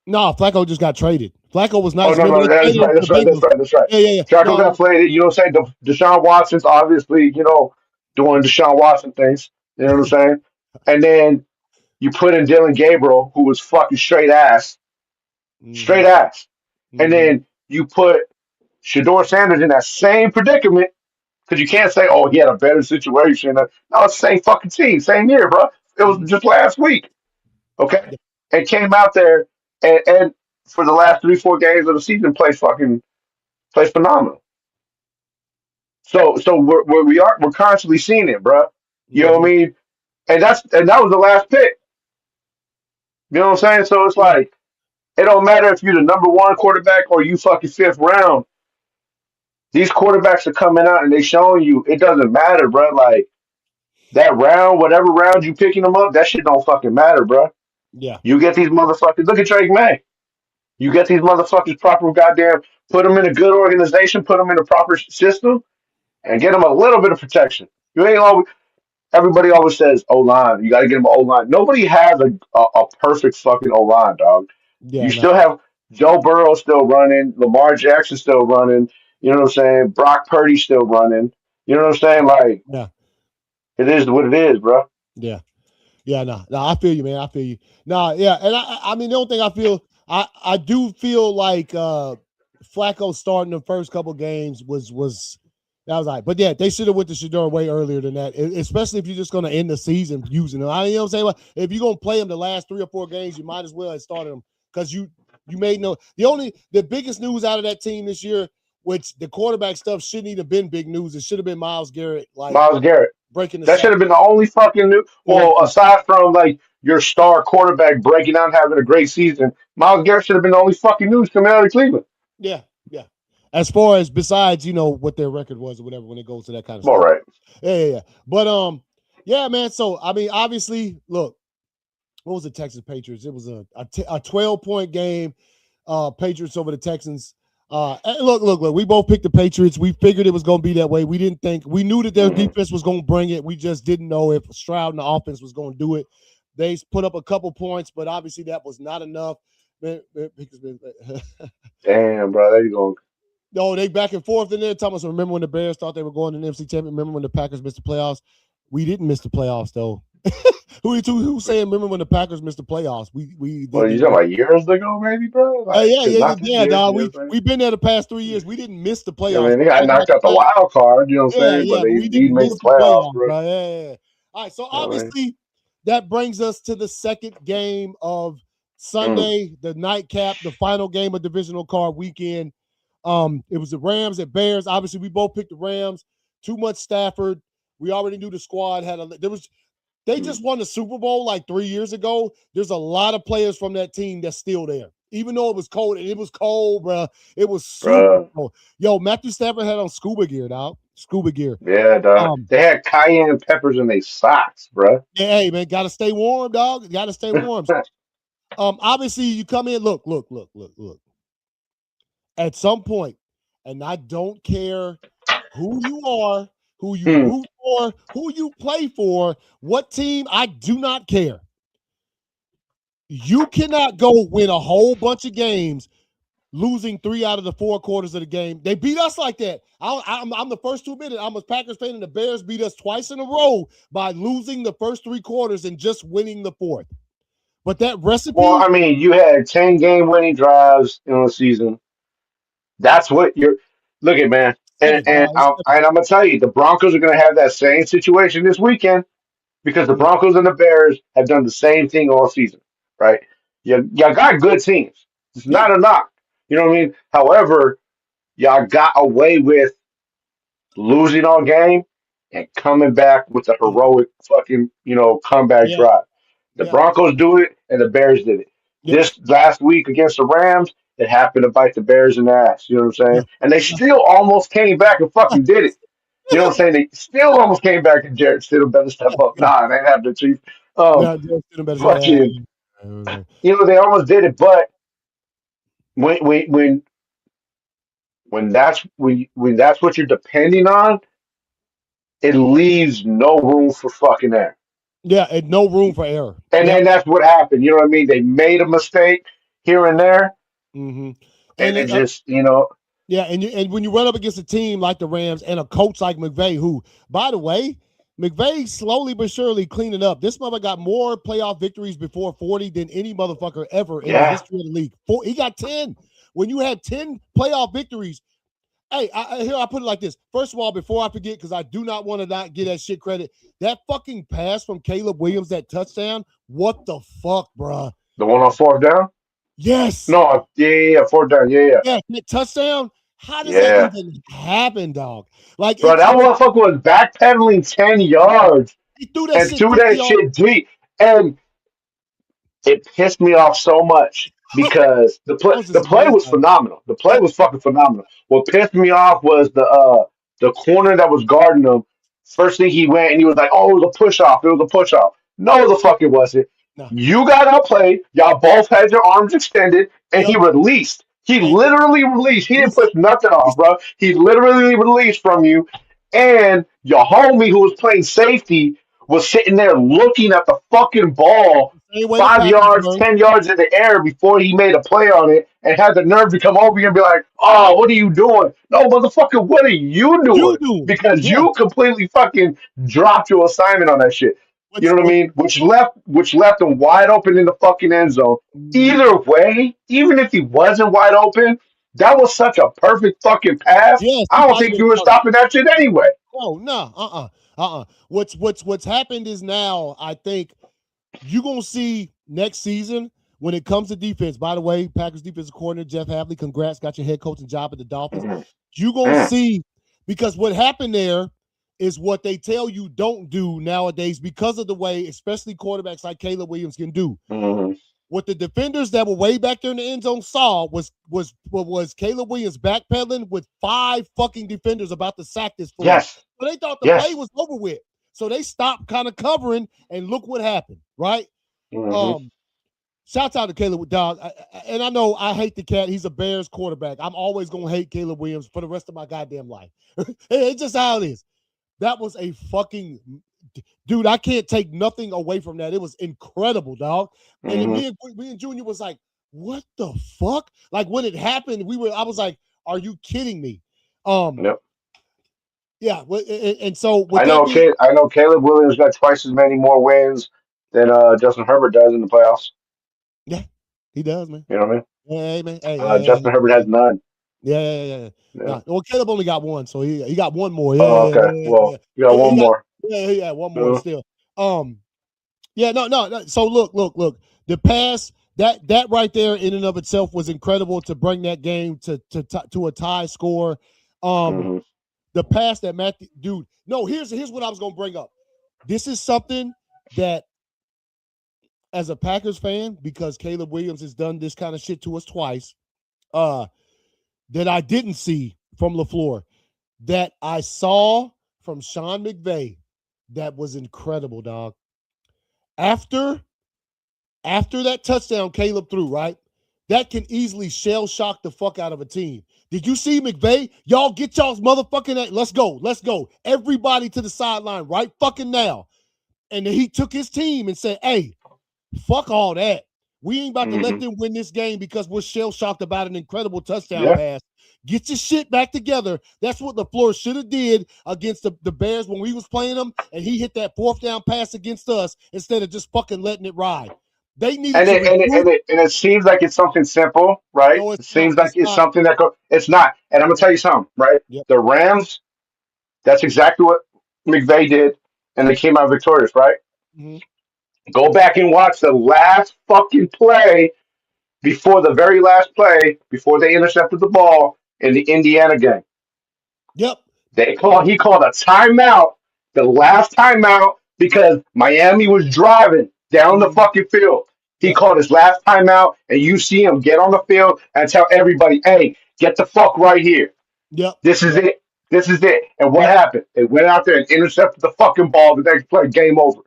no, Flacco just got traded. Flacco was Oh nice. no, Remember no, they that's traded him right, to the that's right, that's Bengals. right, that's right. Yeah, yeah, yeah. Flacco got No, played. You know what I'm saying? Deshaun Watson's obviously, doing Deshaun Watson things. You know what I'm saying? And then you put in Dylan Gabriel, who was fucking mm-hmm. straight ass. And Mm-hmm. then you put Shador Sanders in that same predicament because you can't say, oh, he had a better situation. No, it's the same fucking team, same year, bro. It was Mm-hmm. just last week, okay? Yeah, And came out there and for the last 3-4 games of the season plays phenomenal. So we're constantly seeing it, bro. You know what mm-hmm. I mean? And that was the last pick. You know what I'm saying? So it's Yeah, like it don't matter if you're the number one quarterback or you fucking fifth round. These quarterbacks are coming out and they showing you it doesn't matter, bro. Like that round, whatever round you picking them up, that shit don't fucking matter, bro. yeah, You get these motherfuckers. Look at Drake May. You get these motherfuckers proper goddamn. Put them in a good organization. Put them in a proper system, and get them a little bit of protection. You ain't always. Everybody always says O line. You got to get them O line. Nobody has a perfect fucking O line, dog. You yeah. No, still have Joe Burrow still running, Lamar Jackson still running. You know what I'm saying? Brock Purdy still running. You know what I'm saying? Like yeah, it is what it is, bro. yeah. Yeah, no, I feel you, man. I feel you. No, yeah, and I mean, the only thing I feel, I do feel like Flacco starting the first couple games was that was all right, but yeah, they should have went to Shador way earlier than that, especially if you're just going to end the season using him. You know what I'm saying? Like, if you're going to play him the last 3 or 4 games, you might as well have started him because you made no. The biggest news out of that team this year, which the quarterback stuff shouldn't even have been big news. It should have been Myles Garrett like Miles Garrett. breaking the That should sack. have been the only fucking new. Yeah, Well, aside from like your star quarterback breaking out and having a great season, Miles Garrett should have been the only fucking news coming out of Cleveland. yeah, yeah. As far as besides, what their record was or whatever when it goes to that kind of All stuff. right. Yeah, yeah, yeah. But yeah, man. So I mean, obviously, look, what was the Texas Patriots? It was a 12-point game. Patriots over the Texans. And look. We both picked the Patriots. We figured it was going to be that way. We knew that their Mm-hmm. defense was going to bring it. We just didn't know if Stroud and the offense was going to do it. They put up a couple points, but obviously that was not enough. Damn, bro. There you go. No, they back and forth in there. Thomas, remember when the Bears thought they were going to the NFC Championship? Remember when the Packers missed the playoffs? We didn't miss the playoffs though. Who's saying? Remember when the Packers missed the playoffs? We Well, didn't you even. talking about years ago, maybe, bro? Like, Yeah, cause yeah, yeah, not this yeah, year. dog. You know We what I'm saying? we've been there the past 3 years. We didn't miss the I playoffs. mean, they got Talking about knocked the out the past. wild card. You know what I'm Yeah, saying? But yeah, but they we did didn't make the miss the playoffs, playoffs, bro. bro. Yeah. All right, so You know what I mean? obviously that brings us to the second game of Mm. Sunday, the nightcap, the final game of divisional card weekend. It was the Rams at Bears. Obviously, we both picked the Rams. Too much Stafford. We already knew the squad had they Mm. just won the Super Bowl like 3 years ago. There's a lot of players from that team that's still there. Even though it was cold, and it was cold, bro. It was super Bro. cold. Yo, Matthew Stafford had on scuba gear, dog. Scuba gear. Yeah, dog. Um, They had cayenne peppers in their socks, bro. yeah, hey, man, gotta stay warm, dog. Gotta stay warm. Obviously, you come in, look. At some point, and I don't care who you are, who you Hmm, root for, who you play for, what team, I do not care. You cannot go win a whole bunch of games losing 3 out of the 4 quarters of the game. They beat us like that. I'm the first to admit it. I'm a Packers fan, and the Bears beat us twice in a row by losing the first 3 quarters and just winning the fourth. But that well, recipe, I mean, you had 10 game winning drives in the season. That's what you're. Look at man. I'm gonna tell you, the Broncos are gonna have that same situation this weekend because the Broncos and the Bears have done the same thing all season, right? You got good teams. It's Yeah, not a knock. You know what I mean? However, y'all got away with losing all game and coming back with a yeah, heroic fucking, comeback yeah, drive. The yeah, Broncos do it and the Bears did it. yeah, This last week against the Rams, it happened to bite the Bears in the ass. You know what I'm yeah, saying? And they still almost came back and fucking did it. You know what I'm saying? They still almost came back and Jared Stidham better step up. yeah. Nah, they have the Chief. Um, Yeah, Joe Stidham better say, fucking, they almost did it, but when when when when that's what you're depending on, it leaves no room for fucking error. yeah, and no room for error. And Yep. then that's what happened. You know what I mean? They made a mistake here and there, hmm and And it it, just, yeah, and when you run up against a team like the Rams and a coach like McVay, who, by the way, McVay slowly but surely cleaning up. This mother got more playoff victories before 40 than any motherfucker ever in the yeah, history of the league. He got 10. When you have 10 playoff victories, hey, here I put it like this. First of all, before I forget, because I do not want to not get that shit credit, that fucking pass from Caleb Williams, that touchdown, what the fuck, bruh? the one on fourth down. Yes. No, yeah, fourth down, Yeah, that touchdown. How does that yeah. even happen, dog? Like Bro, that motherfucker was backpedaling 10 yards he threw that and shit threw 50 that yards. shit deep. And it pissed me off so much because That was the his play main was thing. phenomenal. The play Yeah, was fucking phenomenal. What pissed me off was the corner that was guarding him. First thing he went and he was like, "Oh, it was a push off. It was a push off." No, the fuck it wasn't. no. You got outplayed. Y'all both had your arms extended, and he Yep. released. He And literally released. He didn't listen, push nothing off, bro. He literally released from you, and your homie who was playing safety was sitting there looking at the fucking ball same way the 5 yards, Packers were. 10 yards in the air before he made a play on it and had the nerve to come over here and be like, "Oh, what are you doing?" No, motherfucker, what are you You doing? do. Because Yeah. you completely fucking dropped your assignment on that shit. You Which know what I which mean? Which left him wide open in the fucking end zone. mhm. Either way, even if he wasn't wide open, that was such a perfect fucking pass. Yes, he I don't probably think would you have were caught it. stopping that shit anyway. No. What's happened is now I think you're gonna see next season when it comes to defense. By the way, Packers defensive coordinator Jeff Hadley, congrats, got your head coaching job at the Dolphins. Mm, You're gonna mm, see because what happened there is what they tell you don't do nowadays because of the way, especially quarterbacks like Caleb Williams can do. mm. What the defenders that were way back there in the end zone saw was Caleb Williams backpedaling with 5 fucking defenders about to sack this fool. Yes, So they thought the play yes. was over with. So they stopped kind of covering, and look what happened, right? Hmm. Um, Shouts out to Caleb Dog. And I know I hate the cat. He's a Bears quarterback. I'm always gonna hate Caleb Williams for the rest of my goddamn life. It's just how it is. That was a fucking dude. I can't take nothing away from that. It was incredible, dog. And then Hmm. me and Junior was like, "What the fuck?" Like when it happened, I was like, "Are you kidding me?" Um, Yep. yeah. And so with that being, I know Caleb Williams got twice as many more wins than Justin Herbert does in the playoffs. yeah, he does, man. You know what I mean? Hey, man. Hey. Justin Herbert has none. Yeah. Yeah. Nah, well, Caleb only got one, so he got one more. Oh, okay. Well, you got He one got more. one more Uh, still. Yeah, no. So look. The pass that right there in and of itself was incredible to bring that game to a tie score. mhm, The pass that Matthew, dude. No, here's what I was gonna bring up. This is something that, as a Packers fan, because Caleb Williams has done this kind of shit to us twice, that I didn't see from LaFleur, that I saw from Sean McVay, that was incredible, dog. After that touchdown Caleb threw, right? That can easily shell shock the fuck out of a team. Did you see McVay? Y'all get y'all's motherfucking let's go. Everybody to the sideline right fucking now. And then he took his team and said, "Hey, fuck all that. We ain't about to let mhm. them win this game because we're shell shocked about an incredible touchdown Yeah. pass. Get your shit back together." That's what LaFleur should have did against the Bears when we was playing them, and he hit that 4th down pass against us instead of just fucking letting it ride. They needed And to it and it, regroup. and it and it seems like it's something simple, right? No, it's It not. seems like It's it's not. something it's not. And I'm gonna tell you something, right? Yep. The Rams, that's exactly what McVay did, and they came out victorious, right? Hmm. Go back and watch the last fucking play before the very last play before they intercepted the ball in the Indiana game. Yep. He called a timeout, the last timeout, because Miami was driving down the Hmm. fucking field. He Yep. called his last timeout, and you see him get on the field and tell everybody, "Hey, get the fuck right here. Yep. This is Yep. it. This is it." And what Yep. happened? They went out there and intercepted the fucking ball. The next play, game over.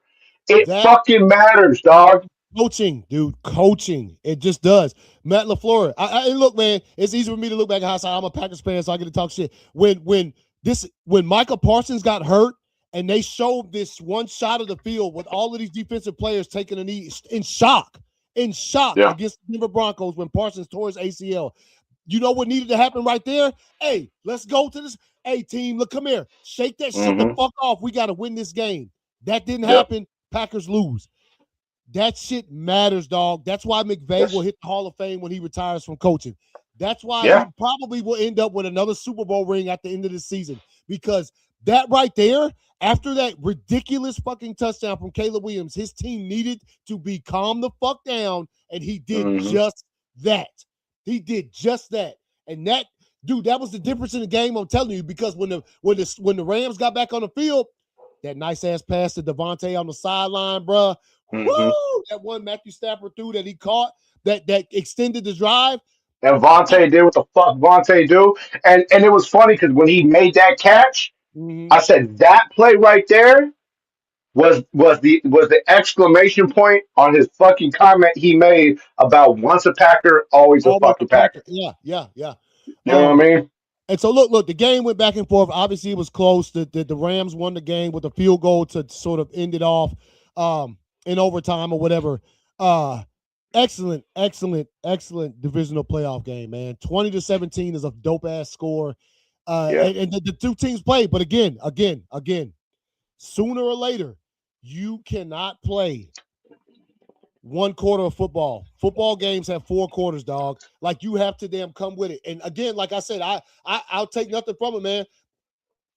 It That fucking matters, dog. coaching, dude, coaching. It just does. Matt LaFleur. And look, man, it's easy for me to look back at hindsight. I'm a Packers fan, so I get to talk shit. When Micah Parsons got hurt and they showed this one shot of the field with all of these defensive players taking a knee in shock Yeah. against the Denver Broncos when Parsons tore his ACL. You know what needed to happen right there? Hey, let's go to this. Hey, team, look, come here. Shake that shit the Mm-hmm. fuck off. We got to win this game. That didn't Yep. happen. Packers lose. That shit matters, dog. That's why McVay will Yes. hit the Hall of Fame when he retires from coaching. That's why he Yeah. probably will end up with another Super Bowl ring at the end of the season. Because that right there, after that ridiculous fucking touchdown from Caleb Williams, his team needed to be calm the fuck down, and he did Mm-hmm. just that. He did just that. And that, dude, that was the difference in the game, I'm telling you, because when the Rams got back on the field, that nice ass pass to Devontae on the sideline, bruh. Mm-hmm. Woo! That one Matthew Stafford threw that he caught that extended the drive. And Vontae did what the fuck Vontae do. And it was funny because when he made that catch, Mm-hmm. I said that play right there was the exclamation point on his fucking comment he made about once a Packer, always a Always a fucking Packer. Packer. Yeah. You know what I mean? And so look, the game went back and forth. Obviously, it was close. The Rams won the game with a field goal to sort of end it off in overtime or whatever. Excellent divisional playoff game, man. 20-17 is a dope ass score. Yeah. And the two teams played, but again, sooner or later, you cannot play one quarter of football. Football games have 4 quarters, dog. Like you have to damn come with it. And again, like I said, I'll take nothing from it, man.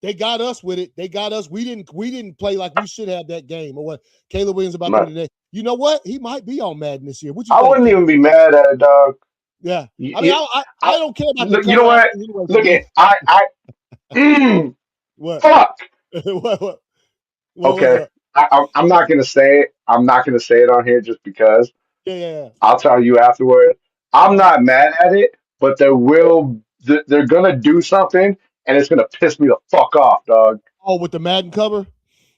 They got us with it. They got us. We didn't play like we should have that game or what Caleb Williams about to do today. You know what? He might be on Madden this year. What you I think? wouldn't even be mad at it, dog. Yeah. You, I mean, I I, don't care about the look, you cover know what? anyway for Look me. at What? fuck. what was Okay. up? I'm not gonna say it. I'm not gonna say it on here just because. Yeah. I'll tell you afterward. I'm Uh-huh. not mad at it, but they're gonna do something, and it's gonna piss me the fuck off, dog. Oh, with the Madden cover?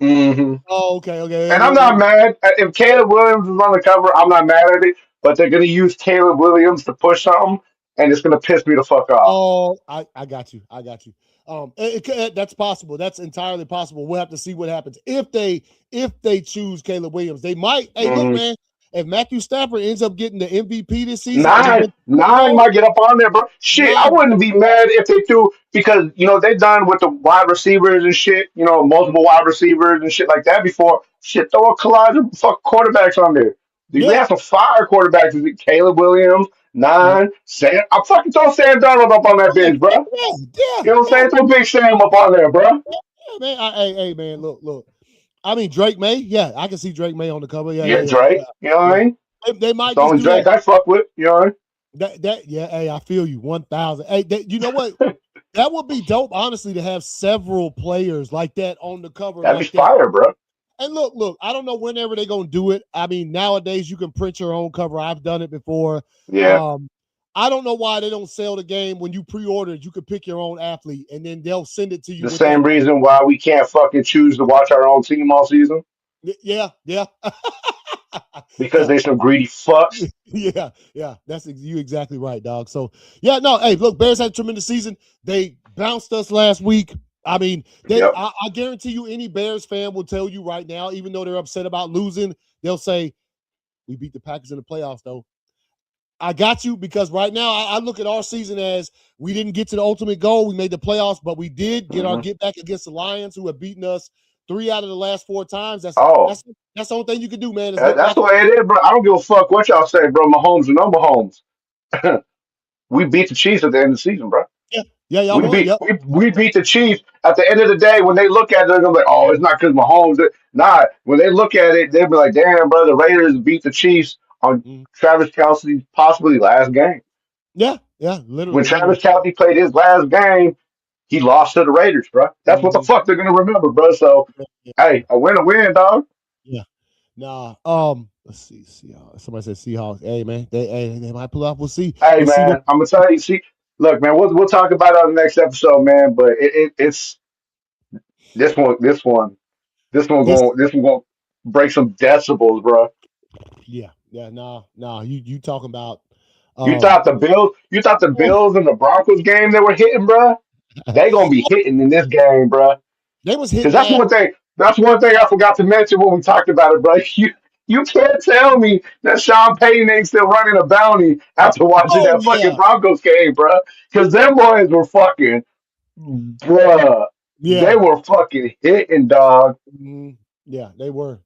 Hmm. Oh, okay. And I'm not mad if Caleb Williams is on the cover. I'm not mad at it, but they're gonna use Caleb Williams to push something, and it's gonna piss me the fuck off. Oh, I got you. That's possible. That's entirely possible. We'll have to see what happens if they choose Caleb Williams. They might. Hey, look, Hmm. man. If Matthew Stafford ends up getting the MVP this season and he Nine, wins the Super nine Bowl, might get up on there, bro. Shit, I 9, wouldn't be mad if they do because they've done with the wide receivers and shit. Multiple wide receivers and shit like that before. Shit, throw a collage of fuck quarterbacks on there. We yeah, have some fire quarterbacks. Caleb Williams, yeah, nine. Sam, I'm fucking throw Sam Donald up on that bench, bro. yeah, You know what I'm saying? Throw Big Sam up on there, bro. yeah, man. Hey, man. Look. I mean, Drake May. Yeah, I can see Drake May on the cover. Yeah, Drake. You know what I Yeah. mean? They It's might the just only do Drake that. I fuck with. You know what I mean? Yeah. Hey, I feel you. 1,000. Hey, you know what? That would be dope, honestly, to have several players like that on the cover That'd be like that. fire, bro. And look, I don't know whenever they're gonna do it. I mean, nowadays you can print your own cover. I've done it before. Yeah. I don't know why they don't sell the game when you pre-order it. You can pick your own athlete, and then they'll send it to you The with that. same reason why we can't fucking choose to watch our own team all season Yeah, because yeah, they some greedy fucks. yeah. That's you exactly right, dog. So yeah, no, hey, look, Bears had a tremendous season. They bounced us last week. I mean, Yep. I guarantee you, any Bears fan will tell you right now, even though they're upset about losing, they'll say, "We beat the Packers in the playoffs, though." I got you because right now I look at our season as we didn't get to the ultimate goal. We made the playoffs, but we did get our Mhm. get back against the Lions, who have beaten us 3 out of the last 4 times. Oh, That's the only thing you can do, man. Is look that's like the way it is, bro. I don't give a fuck what y'all say, bro. Mahomes or no Mahomes. We beat the Chiefs at the end of the season, bro. yeah, yeah, y'all We won. beat Yep. we, Yep. we beat the Chiefs. At the end of the day, when they look at it, they're gonna be like, "Oh, it's not because Mahomes." Nah, when they look at it, they'll be like, "Damn, bro, the Raiders beat the Chiefs on Mhm. Travis Kelsey's possibly last game." Yeah, yeah, When literally, literally. Travis Kelsey played his last game, he lost to the Raiders, bro. That's what the Hmm. fuck they're gonna remember, bro. So, hey, a win, dog. Yeah. Nah. Let's see. Seahawks. Somebody said Seahawks. Hey, man. They might pull off. We'll see. Hey, We'll see what. man, I'm gonna tell you. See, look, man, we'll talk about it on the next episode, man. But it's this one, This. this one going to break some decibels, bro. Yeah. Yeah. Nah. You talking about? You Um. thought the Bills and the Broncos game they were hitting, bro. They gonna be hitting in this game, bro. They was Because hitting last. That's one thing I forgot to mention when we talked about it, bro. You can't tell me that Sean Payton ain't still running a bounty after watching Oh that fucking yeah. Broncos game, bro. Because them boys were fucking, bruh. They Yeah. were fucking hitting, dog. Mhm. Yeah. They were.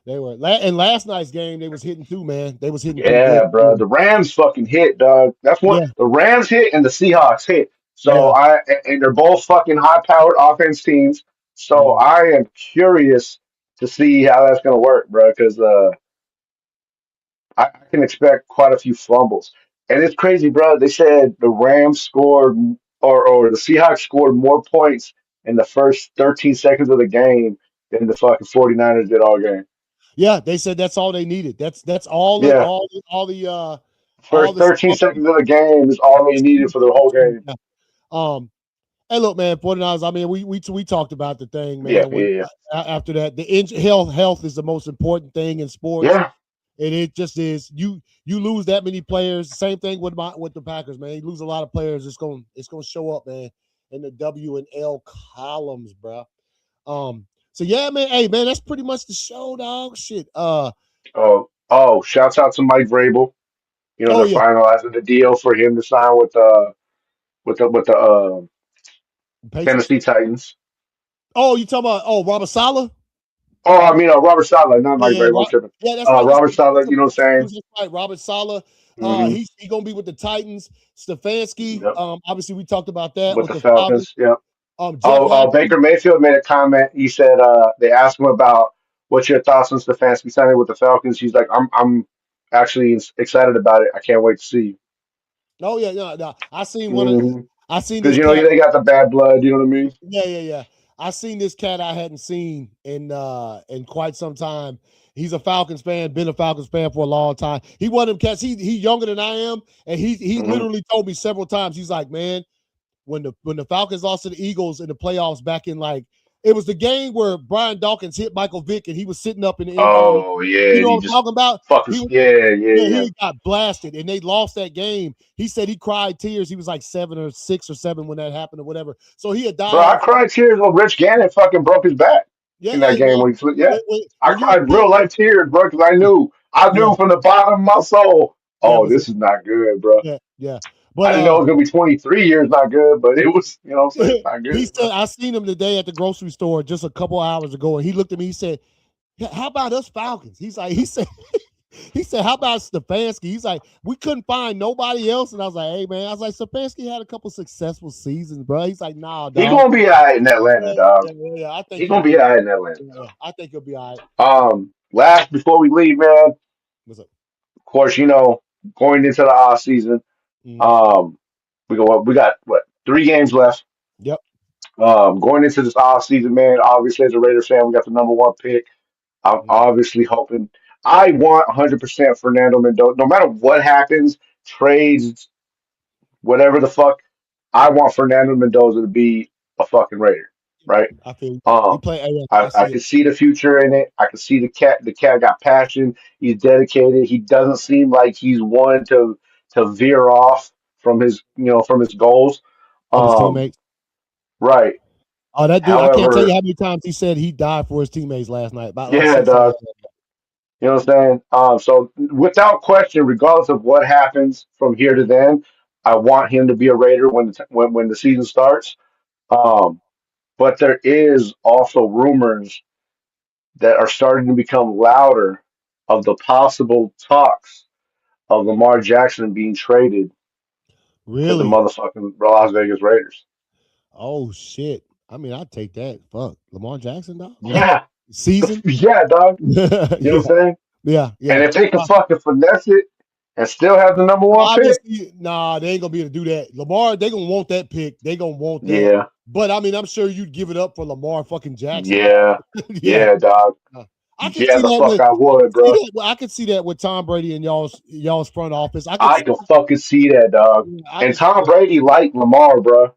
And last night's game, they was hitting too, man. They was hitting pretty good. Yeah, bro. The Rams fucking hit, dog. That's what Yeah. the Rams hit and the Seahawks hit. So Yeah. and they're both fucking high powered offense teams. So Mhm. I am curious to see how that's gonna work, bro. Because I can expect quite a few fumbles. And it's crazy, bro. They said the Rams scored or the Seahawks scored more points in the first 13 seconds of the game than the fucking 49ers did all game. Yeah, they said that's all they needed. That's all the Yeah. all First the 13 stuff. seconds of the game is all they needed for the whole game. Yeah. Um, hey, look, man, 49ers. I mean, we talked about the thing, Yeah, man. yeah, When yeah. after that, health is the most important thing in sports, Yeah. and it just is. You lose that many players. Same thing with the Packers, man. You lose a lot of players. It's gonna show up, man, in the W and L columns, bro. So yeah, man. Hey, man, that's pretty much the show, dog. Shit. Shouts out to Mike Vrabel. You know, Oh they're yeah, finalizing the deal for him to sign with the Patriots. Tennessee Titans. Oh, you talking about Robert Saleh? Oh, I mean, Robert Sala, not Yeah, Mike yeah, Vrabel. I'm tripping. yeah. That's right. Robert Sala, you know what I'm saying? That's right. Robert Saleh. Hmm. He gonna be with the Titans. Stefanski. Yep. Obviously we talked about that With with the the Falcons. Falcons. Yep. Jeff Ladky. Baker Mayfield made a comment. He said they asked him about what's your thoughts on Stefanski signing with the Falcons. He's like, I'm actually excited about it. I can't wait to see. Oh yeah, no, no. I seen one of. Mm-hmm. I seen Because this you know cat. they got the bad blood. You know what I mean? Yeah, yeah, yeah. I seen this cat I hadn't seen in quite some time. He's a Falcons fan, been a Falcons fan for a long time. He one of them cats. He younger than I am, and he Hmm. literally told me several times. He's like, man, when the Falcons lost to the Eagles in the playoffs back in like it was the game where Brian Dawkins hit Michael Vick and he was sitting up in the end zone. Oh yeah, You know and he what I'm just talking about? He fucking was yeah, yeah, yeah, yeah. he got blasted and they lost that game. He said he cried tears. He was like 7 or 6 or 7 when that happened or whatever. So he a Bro, I diehard. cried tears when Rich Gannon fucking broke his back Yeah, in that hey game man. when he flipped. Yeah, I When you a cried kid, real life tears, bro, because I yeah, knew from the bottom of my soul, yeah, oh, was this is not good, bro. yeah, yeah. I But didn't know it was gonna be 23 years not good, but it was, you know what I'm saying, not he good, bro. said I seen him today at the grocery store just a couple hours ago, and he looked at me. He said, "Yeah, how about us Falcons?" He said, "How about Stefanski?" He's like, "We couldn't find nobody else." And I was like, "Hey, man," I was like, "Stefanski had a couple successful seasons, bro." He's like, "Nah, He dog. gonna be all right in Atlanta, Yeah, dog. yeah, I think He he'll gonna be be all all right. right in Atlanta, Yeah, dog. I think he'll be all right." Last before we leave, man. What's up? Of course, you know, going into the off season, Mhm. um, we got what 3 games left. Yep. Going into this off season, man, obviously as a Raiders fan, we got the number one pick. I'm Mhm. obviously hoping. I want 100% Fernando Mendoza. No matter what happens, trades, whatever the fuck, I want Fernando Mendoza to be a fucking Raider, right? I feel he Um, play. Yeah, I I see can it. see the future in it. I can see the cat. The cat got passion. He's dedicated. He doesn't seem like he's one to veer off from his from his goals. Of his Um, teammates. right. Oh, that dude! I can't tell you However, how many times he said he died for his teammates last night. About like yeah, 6 times. dog. You know what I'm saying? So without question, regardless of what happens from here to then, I want him to be a Raider when when the season starts. Um, but there is also rumors that are starting to become louder of the possible talks of Lamar Jackson being traded to the Really? motherfucking Las Vegas Raiders. Oh shit. I mean, I'd take that. Fuck. Lamar Jackson, dog. Yeah, Season? yeah, dog. You know Yeah. what I'm saying? Yeah. And Yeah. if they can fucking finesse it and still have the number one pick, Obviously, nah, they ain't gonna be able to do that. Lamar, they gonna want that pick. They gonna want that. yeah, But I mean, I'm sure you'd give it up for Lamar fucking Jackson. yeah, Yeah. yeah, dog. I can Yeah, see the that fuck with I would, see bro. that. I could see that with Tom Brady and y'all's front office. I could I see, can fucking see that, dog. I And could see Tom that. Brady liked Lamar, bro.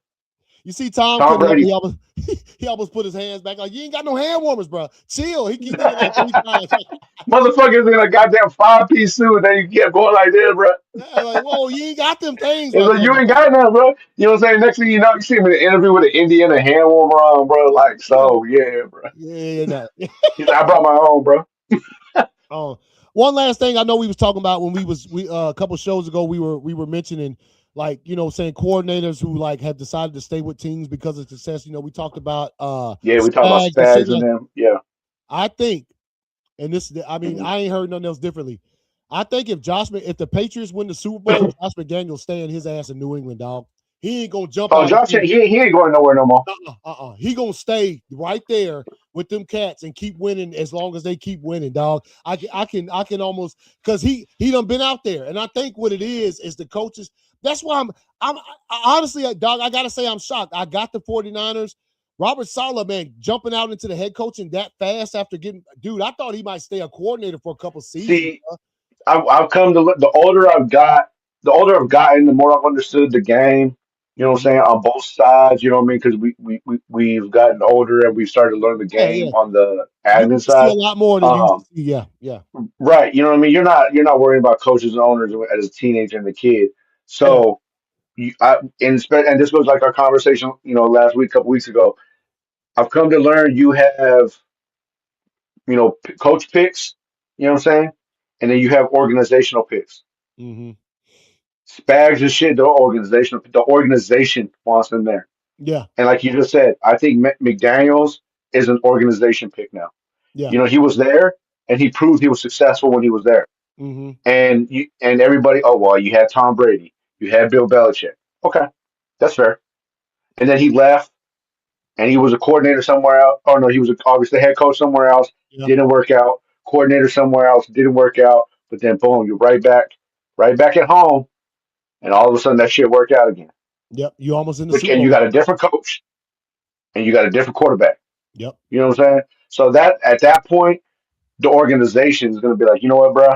You see, Tom Tom couldn't help it. Brady, He almost put his hands back like you ain't got no hand warmers, bro. Chill. He did it like 3 times. motherfuckers in a goddamn 5-piece suit, and then you kept going like this, bro. Yeah, like, whoa, you ain't got them things, It's my like you brother. ain't got none, bro. You know what I'm saying? Next thing you know, you see him in an interview with an Indiana hand warmer on, bro. Like, Yeah, so yeah, bro. yeah, no. He's like, I brought my own, bro. Oh, one last thing I know we was talking about when we a couple shows ago we were mentioning like saying coordinators who like have decided to stay with teams because of success. We talked about Yeah, we talk about Spags and shit Spags and like. them. Yeah. I think, and this I mean Mhm. I ain't heard nothing else differently. I think if the Patriots win the Super Bowl, Josh McDaniels staying his ass in New England, dog. He ain't gonna jump Oh, out and Josh, he ain't going nowhere no more. He gonna stay right there with them cats and keep winning as long as they keep winning, dog. I can almost because he done been out there, and I think what it is the coaches. That's why I honestly, dog. I gotta say I'm shocked. I got the 49ers. Robert Saleh, man, jumping out into the head coaching that fast after getting, dude. I thought he might stay a coordinator for a couple seasons. See, I've come to look. The older I've gotten, the more I've understood the game. You know what I'm Mhm. saying on both sides. You know what I mean? Because we've gotten older and we've started to learn the Yeah, game yeah. on the You get admin to see a side. lot more than you used to Um, see. Yeah, yeah, right. You know what I mean? You're not worrying about coaches and owners as a teenager and a kid. yeah. So and this was like our conversation. Last week, couple weeks ago. I've come to learn you have coach picks. You know what I'm saying? And then you have organizational picks. Mm-hmm. Spags and shit, the organization wants them there. Yeah, And like you just said, I think McDaniels is an organization pick now. yeah. He was there and he proved he was successful when he was there. Mm-hmm. And everybody, oh well, you had Tom Brady, you had Bill Belichick. Okay, that's fair. And then he left and he was a coordinator somewhere else. Oh no, he was obviously head coach somewhere else. Yeah. Didn't work out. Coordinator somewhere else didn't work out. But then boom, you're right back at home, and all of a sudden that shit worked out again. Yep. You almost in the Which Super and you Bowl. got a different coach and you got a different quarterback. Yep. You know what I'm saying? So that at that point, the organization is going to be like, you know what, bro?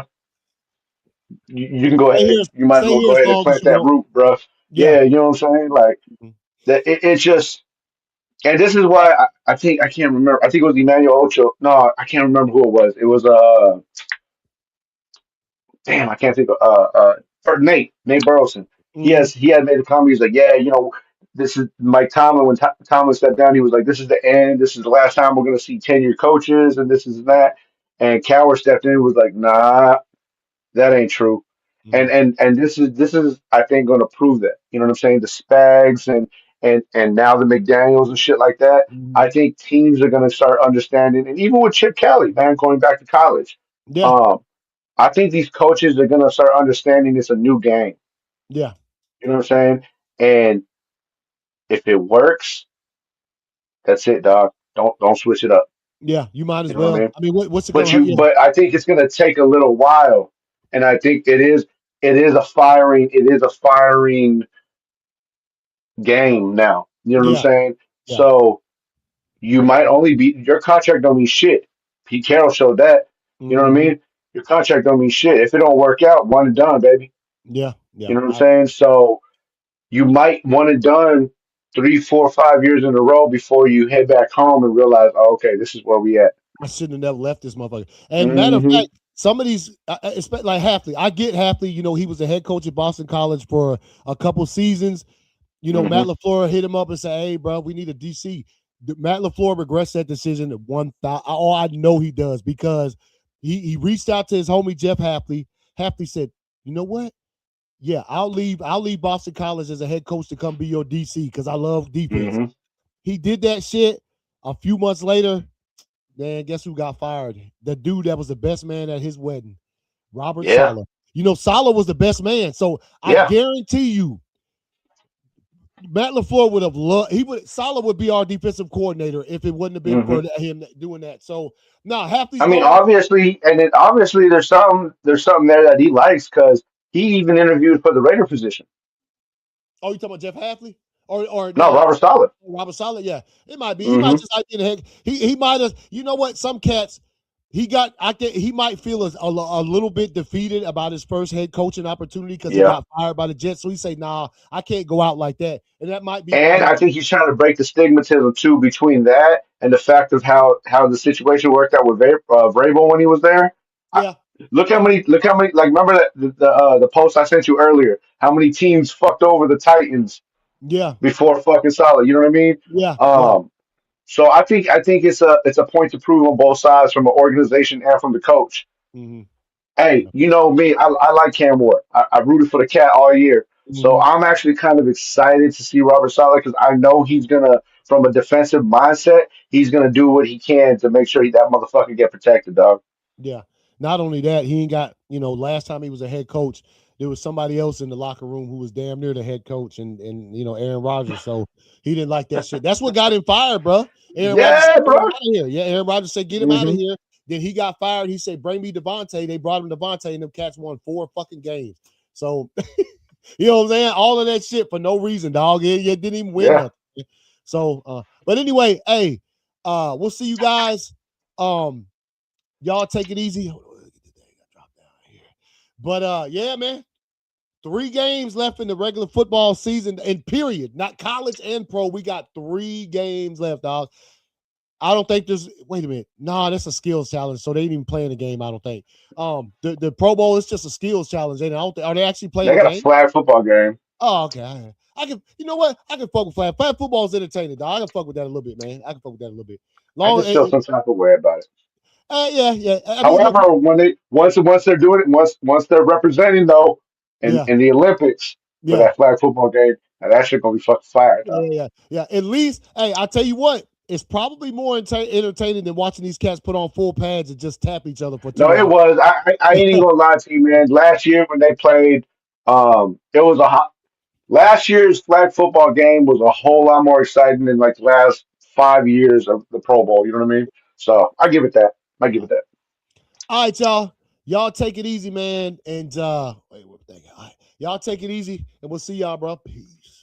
You can go Stay ahead. here. You might as Stay well here go as ahead and long as plant you that want. root, bro. Yeah. Yeah, you know what I'm saying? Like Mhm. that. It's just, and this is why I think I can't remember. I think it was Emmanuel Ocho. No, I can't remember who it was. It was damn, I can't think of or Nate Burleson. Mhm. He had made a comment. He's like, yeah, this is Mike Tomlin. When Tomlin stepped down, he was like, this is the end. This is the last time we're going to see tenured coaches, and this is that. And Cowher stepped in and was like, nah, that ain't true. And Mhm. and and this is I think going to prove that. You know what I'm saying? The Spags and now the McDaniels and shit like that. I Mhm. think teams are going to start understanding, and even with Chip Kelly, man, going back to college. Yeah. Um, I think these coaches are gonna start understanding it's a new game. Yeah. You know what I'm saying? And if it works, that's it, dog. Don't switch it up. Yeah. You might as You know what I well. mean? I mean, what's it gonna hurt you? But I think it's gonna take a little while, and I think it is a firing game now. You know what I'm Yeah. saying? Yeah. So you might only be your contract don't mean shit. Pete Carroll showed that. You know what I Mhm. mean? Your contract don't mean shit. If it don't work out, one and done, baby. Yeah. You Yeah. know what I'm saying? So you might want it done 3, 4, 5 years in a row before you head back home and realize, oh, okay, this is where we at. I shouldn't have never left this motherfucker. And matter of Hmm. fact, some of these, like Halfley, I get Halfley. He was a head coach at Boston College for a couple seasons. Hmm. Matt LaFleur hit him up and said, "Hey, bro, we need a DC." Matt LaFleur regrets that decision at 1,000. Oh, I know he does because he reached out to his homie Jeff Hapley. Hapley said, "You know what? Yeah, I'll leave. I'll leave Boston College as a head coach to come be your DC because I love defense." Hmm. he did that shit. A few months later, man, guess who got fired? The dude that was the best man at his wedding, Robert Yeah, Saleh. You know, Saleh was the best man. So I yeah. guarantee you, Matt LaFleur would have loved. Saleh would be our defensive coordinator if it wouldn't have been Hmm. for him doing that. So now Halfley's I mean, gone. obviously, and then obviously there's something there that he likes because he even interviewed for the Raider position. Oh, you talking about Jeff Halfley or No, Robert Saleh. Robert Saleh? Yeah, it might be. He might Hmm. just like in the head. He might have. You know what? Some cats. He might feel a little bit defeated about his first head coaching opportunity because he Yeah. got fired by the Jets. So he say, "Nah, I can't go out like that." And that might be why And he. I think he's trying to break the stigmatism too between that and the fact of how the situation worked out with Vrabel when he was there. I, Yeah, look how many like remember that the post I sent you earlier. How many teams fucked over the Titans yeah, before fucking Solid? You know what I mean? yeah, yeah. Um, so I think it's a point to prove on both sides from an organization and from the coach. Mm-hmm. Hey, you know me, I like Cam Ward. I rooted for the cat all year. So Mm-hmm. I'm actually kind of excited to see Robert Saleh because I know he's gonna, from a defensive mindset, he's gonna do what he can to make sure that motherfucker get protected, dog. Yeah. Not only that, he ain't got, last time he was a head coach, there was somebody else in the locker room who was damn near the head coach and Aaron Rodgers. So he didn't like that shit. That's what got him fired, bro. Aaron Rodgers said, Yeah, get him bro. out of here. Yeah, Aaron Rodgers said, get him out of Hmm. here. Then he got fired. He said, bring me Devontae. They brought him Devontae, and them cats won 4 fucking games. So, you know what I'm saying? All of that shit for no reason, dog. Yeah, didn't even win Yeah. nothing. So, but anyway, hey, we'll see you guys. Y'all take it easy. Hold on, get the thing. I dropped down here. But yeah, man. 3 games left in the regular football season, and period. Not college and pro. We got 3 games left, dog. I don't think there's. Wait a minute. Nah, that's a skills challenge. So they ain't even playing the game. I don't think. The Pro Bowl is just a skills challenge. I don't think. Are they actually playing They the got a game? flag football game. Oh, okay. I can. You know what? I can fuck with flag. Flag football is entertaining, dog. I can fuck with that a little bit, man. I can fuck with that a little bit. I Long. just feel some type of way about it. Yeah. I mean, look. However, when they once they're doing it, once they're representing though Yeah. in the Olympics for Yeah. that flag football game, now that shit gonna be fucking fire, dog. Yeah. At least, hey, I tell you what, it's probably more entertaining than watching these cats put on full pads and just tap each other for No, 2 it hours. was. I ain't even gonna lie to you, man. Last year when they played, it was a hot. Last year's flag football game was a whole lot more exciting than like the last 5 years of the Pro Bowl. You know what I mean? So I give it that. I give it that. All right, y'all. Y'all take it easy, man. And wait, what thing? All right. Y'all take it easy, and we'll see y'all, bro. Peace.